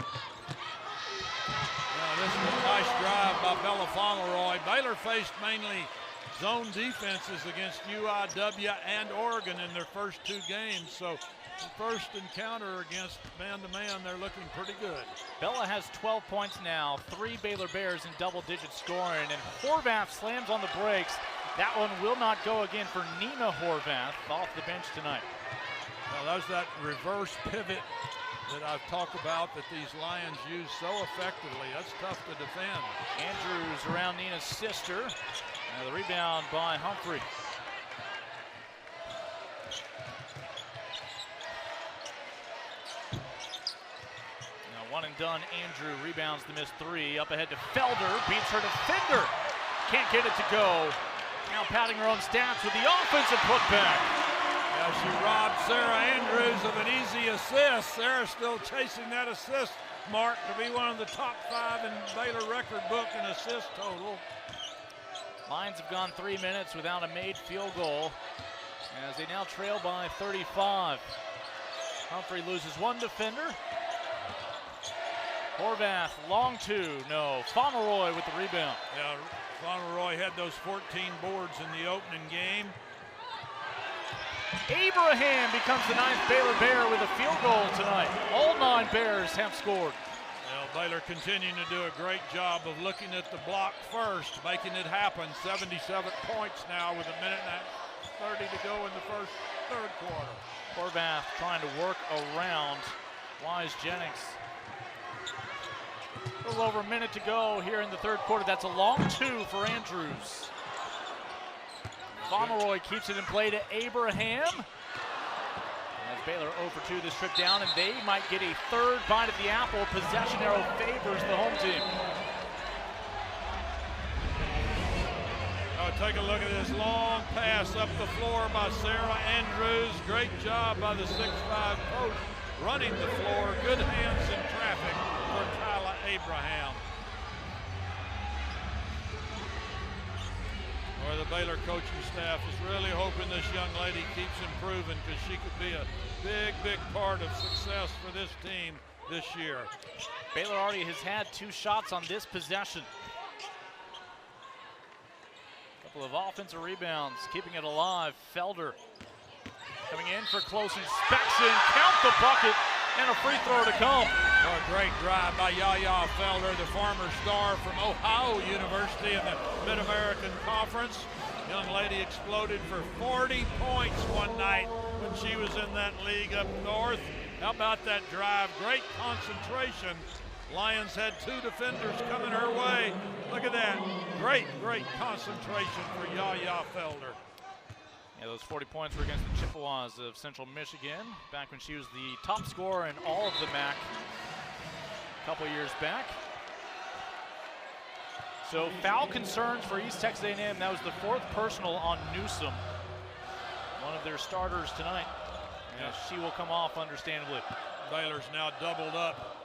This is a nice drive by Bella Fauntleroy. Baylor faced mainly zone defenses against UIW and Oregon in their first 2 games, so the first encounter against man-to-man, they're looking pretty good. Bella has 12 points now, 3 Baylor Bears in double-digit scoring, and Horvath slams on the brakes. That one will not go again for Nina Horvath off the bench tonight. Well, there's that reverse pivot that I've talked about that these Lions use so effectively. That's tough to defend. Andrews around Nina's sister. The rebound by Humphrey. One and done. Andrew rebounds the missed 3. Up ahead to Felder. Beats her defender. Can't get it to go. Now padding her own stats with the offensive putback. Yeah, she robbed Sarah Andrews of an easy assist. Sarah still chasing that assist mark to be one of the top 5 in Baylor record book in assist total. Lions have gone 3 minutes without a made field goal as they now trail by 35. Humphrey loses 1 defender. Horvath, long 2, no. Fauntleroy with the rebound. Yeah, Fauntleroy had those 14 boards in the opening game. Abraham becomes the 9th Baylor Bear with a field goal tonight. All 9 Bears have scored. Well, Baylor continuing to do a great job of looking at the block first, making it happen. 77 points now with 1 minute and 30 to go in the third quarter. Horvath trying to work around Wise Jennings. A little over a minute to go here in the third quarter. That's a long 2 for Andrews. Fauntleroy keeps it in play to Abraham. As Baylor 0 for 2 this trip down, and they might get a 3rd bite of the apple. Possession arrow favors the home team. Oh, take a look at this long pass up the floor by Sarah Andrews. Great job by the 6'5" coach running the floor. Good hands in traffic for Tyler Abraham. Or the Baylor coaching staff is really hoping this young lady keeps improving, because she could be a big part of success for this team this year. Baylor already has had 2 shots on this possession. Couple of offensive rebounds, keeping it alive. Felder coming in for close inspection. Count the bucket and a free throw to come. Oh, a great drive by Yaya Felder, the former star from Ohio University in the Mid-American Conference. Young lady exploded for 40 points one night when she was in that league up north. How about that drive? Great concentration. Lions had two defenders coming her way. Look at that. Great concentration for Yaya Felder. Yeah, those 40 points were against the Chippewas of Central Michigan, back when she was the top scorer in all of the MAC a couple years back. So foul concerns for East Texas A&M. That was the fourth personal on Newsom, one of their starters tonight. And she will come off, understandably. Baylor's now doubled up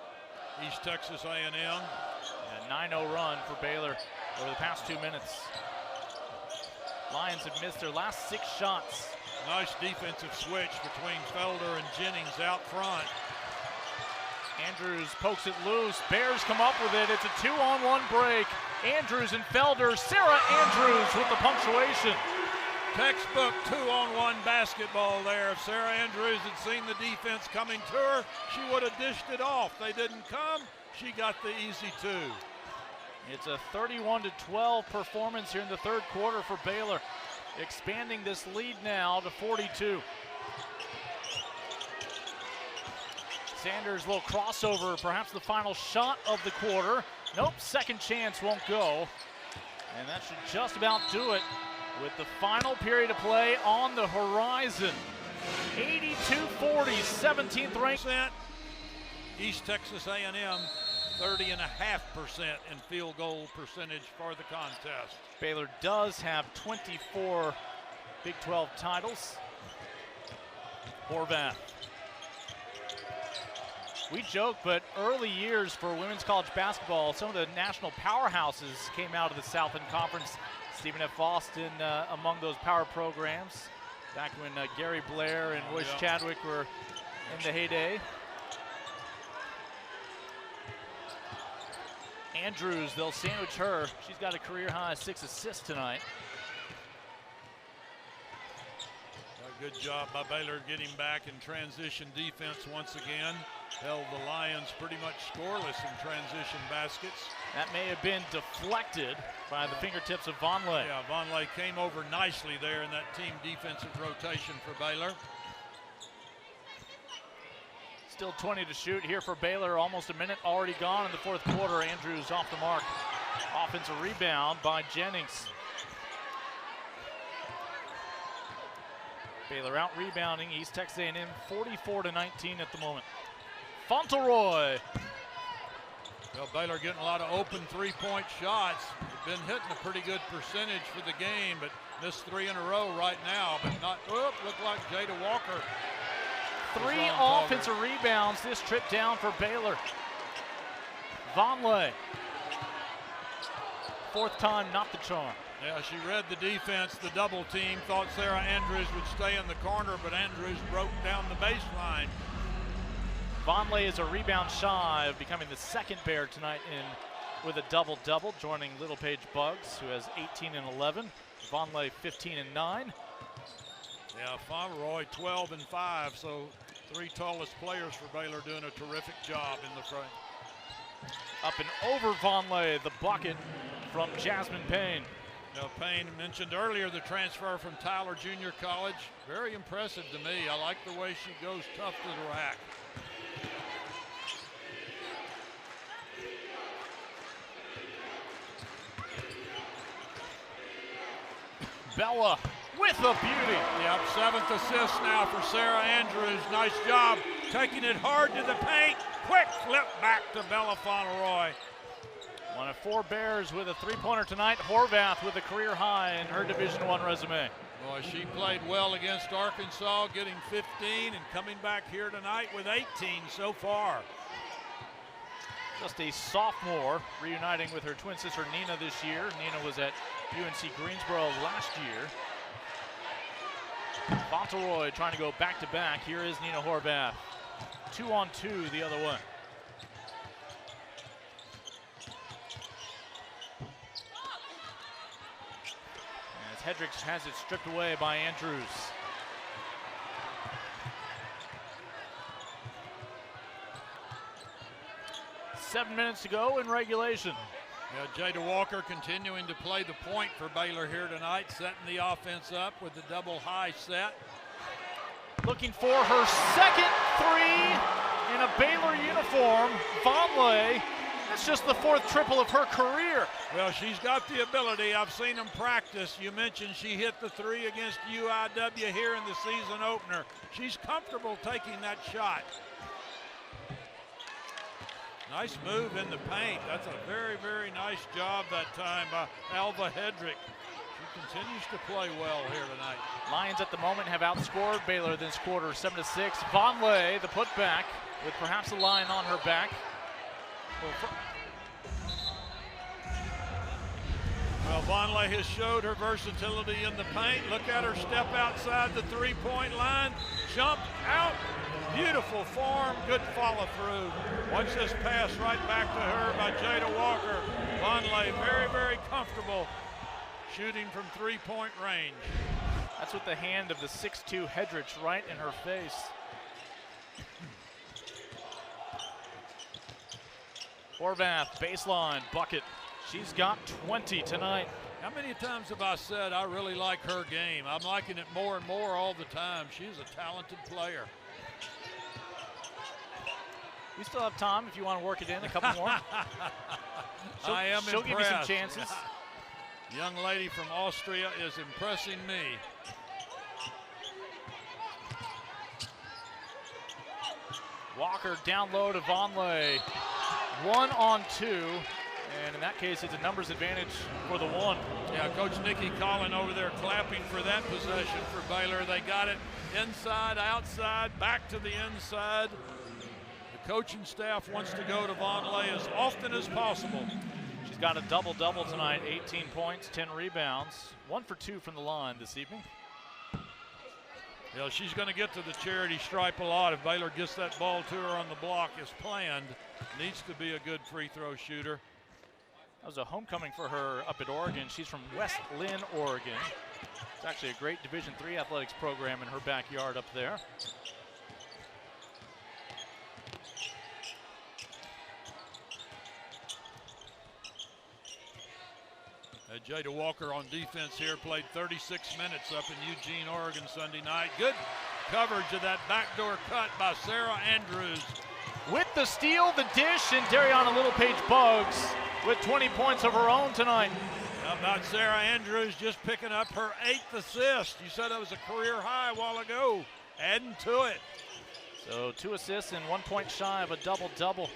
East Texas A&M. A 9-0 run for Baylor over the past 2 minutes. Lions have missed their last 6 shots. Nice defensive switch between Felder and Jennings out front. Andrews pokes it loose. Bears come up with it. It's a 2-on-1 break. Andrews and Felder. Sarah Andrews with the punctuation. Textbook 2-on-1 basketball there. If Sarah Andrews had seen the defense coming to her, she would have dished it off. They didn't come. She got the easy 2. It's a 31-12 performance here in the third quarter for Baylor, expanding this lead now to 42. Sanders' little crossover, perhaps the final shot of the quarter. Nope, second chance won't go. And that should just about do it with the final period of play on the horizon. 82-40, 17th ranked. East Texas A&M 30.5% in field goal percentage for the contest. Baylor does have 24 Big 12 titles. Horvath. We joke, but early years for women's college basketball, some of the national powerhouses came out of the Southland Conference. Stephen F. Austin among those power programs, back when Gary Blair and Royce Chadwick were in the heyday. Andrews, they'll sandwich her. She's got a career-high 6 assists tonight. Good job by Baylor getting back in transition defense once again. Held the Lions pretty much scoreless in transition baskets. That may have been deflected by the fingertips of Vonleh. Yeah, Vonleh came over nicely there in that team defensive rotation for Baylor. Still 20 to shoot here for Baylor. Almost a minute already gone in the fourth quarter. Andrews off the mark. Offensive rebound by Jennings. Baylor out rebounding East Texas A&M 44-19 at the moment. Fauntleroy. Well, Baylor getting a lot of open three-point shots. They've been hitting a pretty good percentage for the game, but missed 3 in a row right now. But not, looked like Jada Walker. 3 offensive rebounds this trip down for Baylor. Vonleh. Fourth time, not the charm. Yeah, she read the defense, the double team, thought Sarah Andrews would stay in the corner, but Andrews broke down the baseline. Vonleh is a rebound shy of becoming the second Bear tonight with a double-double, joining Littlepage-Buggs, who has 18 and 11. Vonleh 15 and 9. Yeah, Fauntleroy 12 and 5, so 3 tallest players for Baylor doing a terrific job in the front. Up and over Vonleh, the bucket from Jasmine Payne. Now, Payne mentioned earlier the transfer from Tyler Junior College. Very impressive to me. I like the way she goes tough to the rack. Bella with a beauty. Yep, 7th assist now for Sarah Andrews. Nice job taking it hard to the paint. Quick flip back to Bella Fauntleroy. One of 4 Bears with a three-pointer tonight. Horvath with a career high in her Division I resume. Boy, she played well against Arkansas, getting 15 and coming back here tonight with 18 so far. Just a sophomore, reuniting with her twin sister Nina this year. Nina was at UNC Greensboro last year. Fauntleroy trying to go back-to-back. Here is Nina Horvath. 2-on-2 the other way. As Hedricks has it stripped away by Andrews. 7 minutes to go in regulation. Yeah, Jada Walker continuing to play the point for Baylor here tonight, setting the offense up with the double high set. Looking for her second three in a Baylor uniform. Vonleh, that's just the 4th triple of her career. Well, she's got the ability. I've seen them practice. You mentioned she hit the 3 against UIW here in the season opener. She's comfortable taking that shot. Nice move in the paint. That's a very, very nice job that time by Alva Hedrick. She continues to play well here tonight. Lions at the moment have outscored Baylor this quarter 7-6. Vonleh, the putback, with perhaps a line on her back. Well, Vonleh has showed her versatility in the paint. Look at her step outside the 3-point line. Jump out. Beautiful form, good follow through. Watch this pass right back to her by Jada Walker. Vonleh very, very comfortable shooting from 3-point range. That's with the hand of the 6'2" Hedrich right in her face. Horvath, baseline, bucket. She's got 20 tonight. How many times have I said I really like her game? I'm liking it more and more all the time. She's a talented player. We still have time if you want to work it in a couple more. I am she'll impressed. Give you some chances. Young lady from Austria is impressing me. Walker down low to Vonleh. 1-on-2. And in that case, it's a numbers advantage for the 1. Yeah, Coach Nikki Collin over there clapping for that possession for Baylor. They got it inside, outside, back to the inside. The coaching staff wants to go to Vonleh as often as possible. She's got a double-double tonight, 18 points, 10 rebounds. 1 for 2 from the line this evening. You know, she's going to get to the charity stripe a lot if Baylor gets that ball to her on the block as planned. Needs to be a good free throw shooter. That was a homecoming for her up at Oregon. She's from West Lynn, Oregon. It's actually a great Division III athletics program in her backyard up there. Jada Walker on defense here, played 36 minutes up in Eugene, Oregon Sunday night. Good coverage of that backdoor cut by Sarah Andrews. With the steal, the dish, and Dariana Littlepage-Buggs with 20 points of her own tonight. How about Sarah Andrews just picking up her 8th assist? You said that was a career high a while ago. Adding to it. So 2 assists and 1 point shy of a double-double.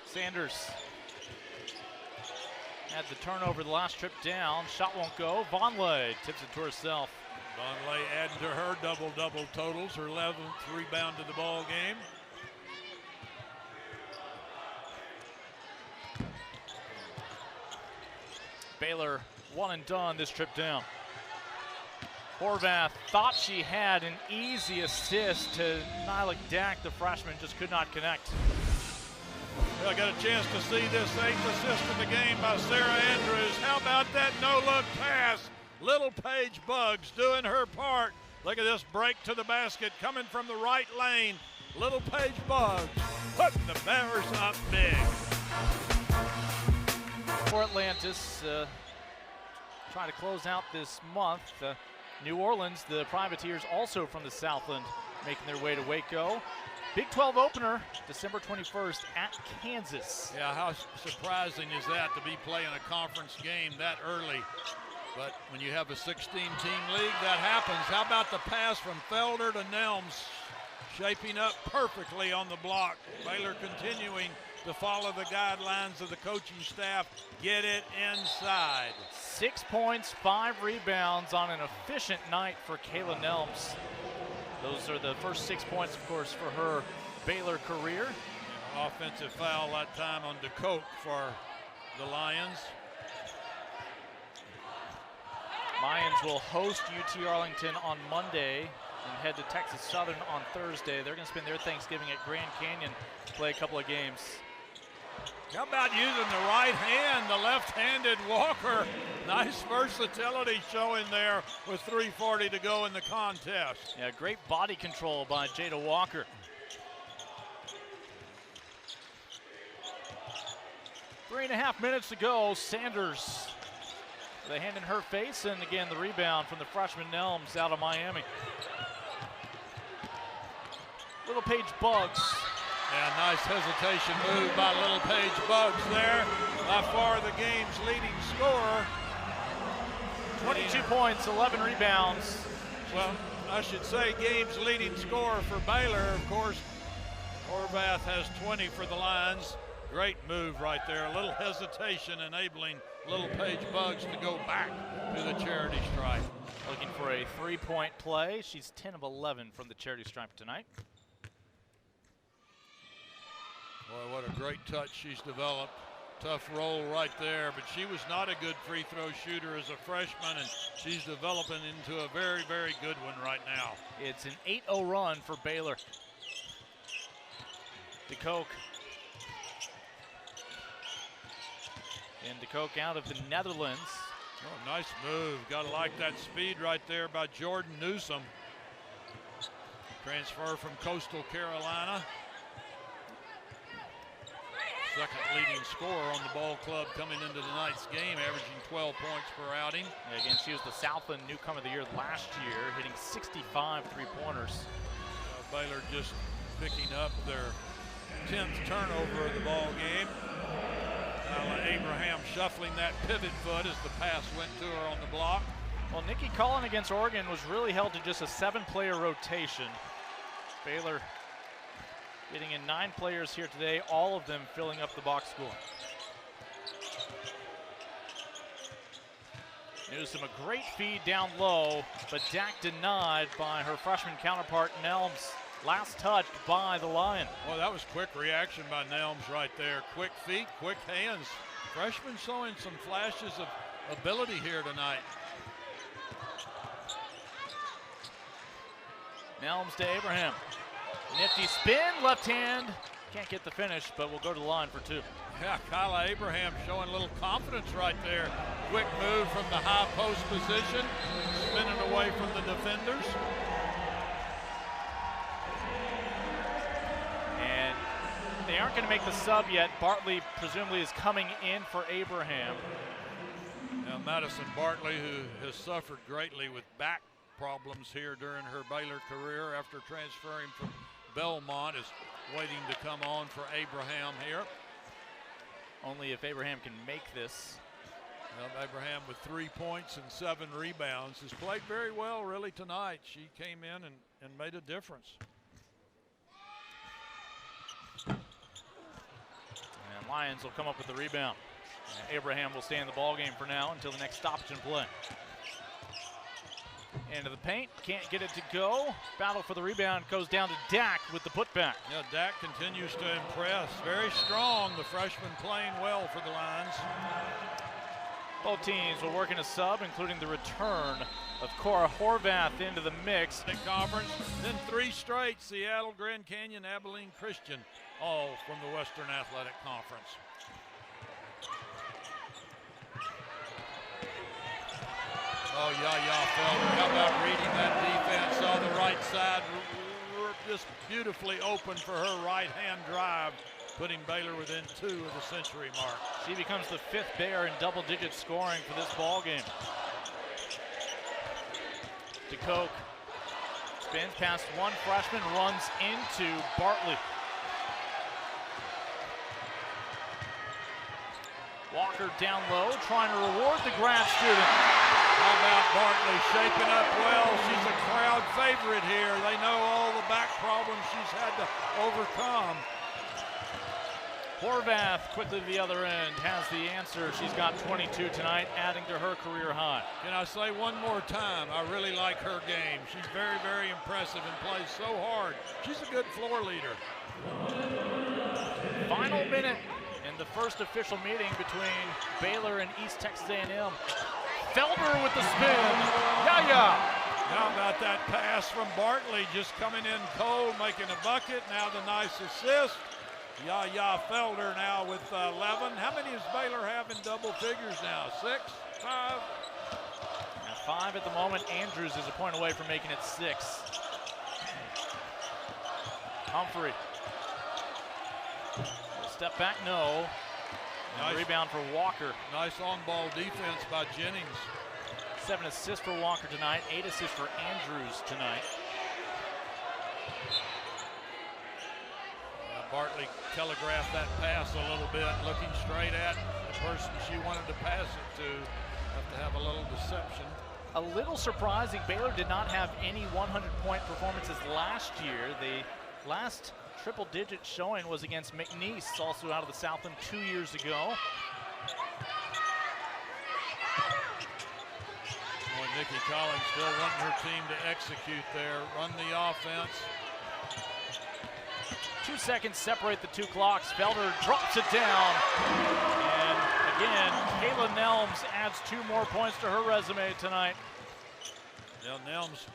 Sanders had the turnover the last trip down. Shot won't go. Vonleh tips it to herself. Vonleh adding to her double-double totals, her 11th rebound of the ball game. Baylor one and done this trip down. Horvath thought she had an easy assist to Nyla Dack. The freshman just could not connect. Well, I got a chance to see this 8th assist in the game by Sarah Andrews. How about that no-look pass? Littlepage-Buggs doing her part. Look at this break to the basket coming from the right lane. Littlepage-Buggs putting the Bears up big. For Atlantis, trying to close out this month. New Orleans, the Privateers, also from the Southland, making their way to Waco. Big 12 opener, December 21st at Kansas. Yeah, how surprising is that to be playing a conference game that early? But when you have a 16-team league, that happens. How about the pass from Felder to Nelms? Shaping up perfectly on the block. Baylor continuing to follow the guidelines of the coaching staff. Get it inside. 6 points, 5 rebounds on an efficient night for Kayla Nelms. Those are the first 6 points, of course, for her Baylor career. Offensive foul that time on DeCote for the Lions. Lions will host UT Arlington on Monday and head to Texas Southern on Thursday. They're going to spend their Thanksgiving at Grand Canyon to play a couple of games. How about using the right hand, the left-handed Walker? Nice versatility showing there with 3:40 to go in the contest. Yeah, great body control by Jada Walker. 3.5 minutes to go. Sanders with a hand in her face, and again the rebound from the freshman Nelms out of Miami. Littlepage-Buggs. Yeah, nice hesitation move by Littlepage-Buggs there. By far the game's leading scorer. 22 points, 11 rebounds. Well, I should say game's leading scorer for Baylor. Of course, Horvath has 20 for the Lions. Great move right there. A little hesitation enabling Littlepage-Buggs to go back to the charity stripe. Looking for a 3-point play. She's 10 of 11 from the charity stripe tonight. Boy, what a great touch she's developed. Tough roll right there, but she was not a good free throw shooter as a freshman, and she's developing into a very, very good one right now. It's an 8-0 run for Baylor. DeCoke. And DeCoke out of the Netherlands. Oh, nice move. Gotta like that speed right there by Jordan Newsom. Transfer from Coastal Carolina. Second leading scorer on the ball club coming into tonight's game, averaging 12 points per outing. Yeah, again, she was the Southland Newcomer of the Year last year, hitting 65 three-pointers. Baylor just picking up their 10th turnover of the ball game. Abraham shuffling that pivot foot as the pass went to her on the block. Well, Nikki Cullen against Oregon was really held to just a 7-player rotation. Baylor getting in 9 players here today, all of them filling up the box score. Newsom, a great feed down low, but Dak denied by her freshman counterpart, Nelms. Last touch by the Lion. Well, that was quick reaction by Nelms right there. Quick feet, quick hands. Freshman showing some flashes of ability here tonight. Nelms to Abraham. Nifty spin, left hand. Can't get the finish, but we'll go to the line for 2. Yeah, Kyla Abraham showing a little confidence right there. Quick move from the high post position, spinning away from the defenders. And they aren't going to make the sub yet. Bartley presumably is coming in for Abraham. Now Madison Bartley, who has suffered greatly with back problems here during her Baylor career after transferring from Belmont, is waiting to come on for Abraham here. Only if Abraham can make this. Well, Abraham with 3 points and 7 rebounds has played very well really tonight. She came in and made a difference. And Lions will come up with the rebound. And Abraham will stay in the ballgame for now until the next stoppage in play. Into the paint, can't get it to go. Battle for the rebound goes down to Dak with the putback. Yeah, Dak continues to impress. Very strong, the freshman playing well for the Lions. Both teams will work in a sub, including the return of Cora Horvath into the mix. Conference, then 3 straight, Seattle, Grand Canyon, Abilene Christian, all from the Western Athletic Conference. Oh, Felder, how about reading that defense? Saw the right side just beautifully open for her right-hand drive, putting Baylor within 2 of the century mark. She becomes the 5th Bear in double-digit scoring for this ball game. DeCoke spins past one freshman, runs into Bartley. Walker down low, trying to reward the grad student. How about Bartley shaping up well? She's a crowd favorite here. They know all the back problems she's had to overcome. Horvath quickly to the other end, has the answer. She's got 22 tonight, adding to her career high. Can I say one more time, I really like her game. She's very, very impressive and plays so hard. She's a good floor leader. Final minute in the first official meeting between Baylor and East Texas A&M. Felder with the spin. How about that pass from Bartley, just coming in cold, making a bucket. Now the nice assist. Felder now with 11. How many does Baylor have in double figures now? 6, 5? Now 5 at the moment. Andrews is a point away from making it 6. Humphrey. Step back, no. Nice. Rebound for Walker. Nice on-ball defense by Jennings. 7 assists for Walker tonight, 8 assists for Andrews tonight. Bartley telegraphed that pass a little bit, looking straight at the person she wanted to pass it to. Have to have a little deception. A little surprising, Baylor did not have any 100-point performances last year. The last triple-digit showing was against McNeese, also out of the Southland 2 years ago. Boy, Nikki Collins still wanting her team to execute there, run the offense. 2 seconds separate the two clocks. Felder drops it down. And again, Kayla Nelms adds 2 more points to her resume tonight. Now Nelms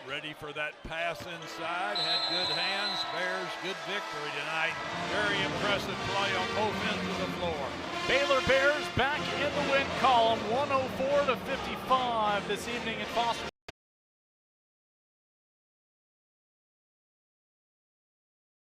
ready for that pass inside, had good hands. Bears, good victory tonight. Very impressive play on both ends of the floor. Baylor Bears back in the win column, 104-55 this evening in Foster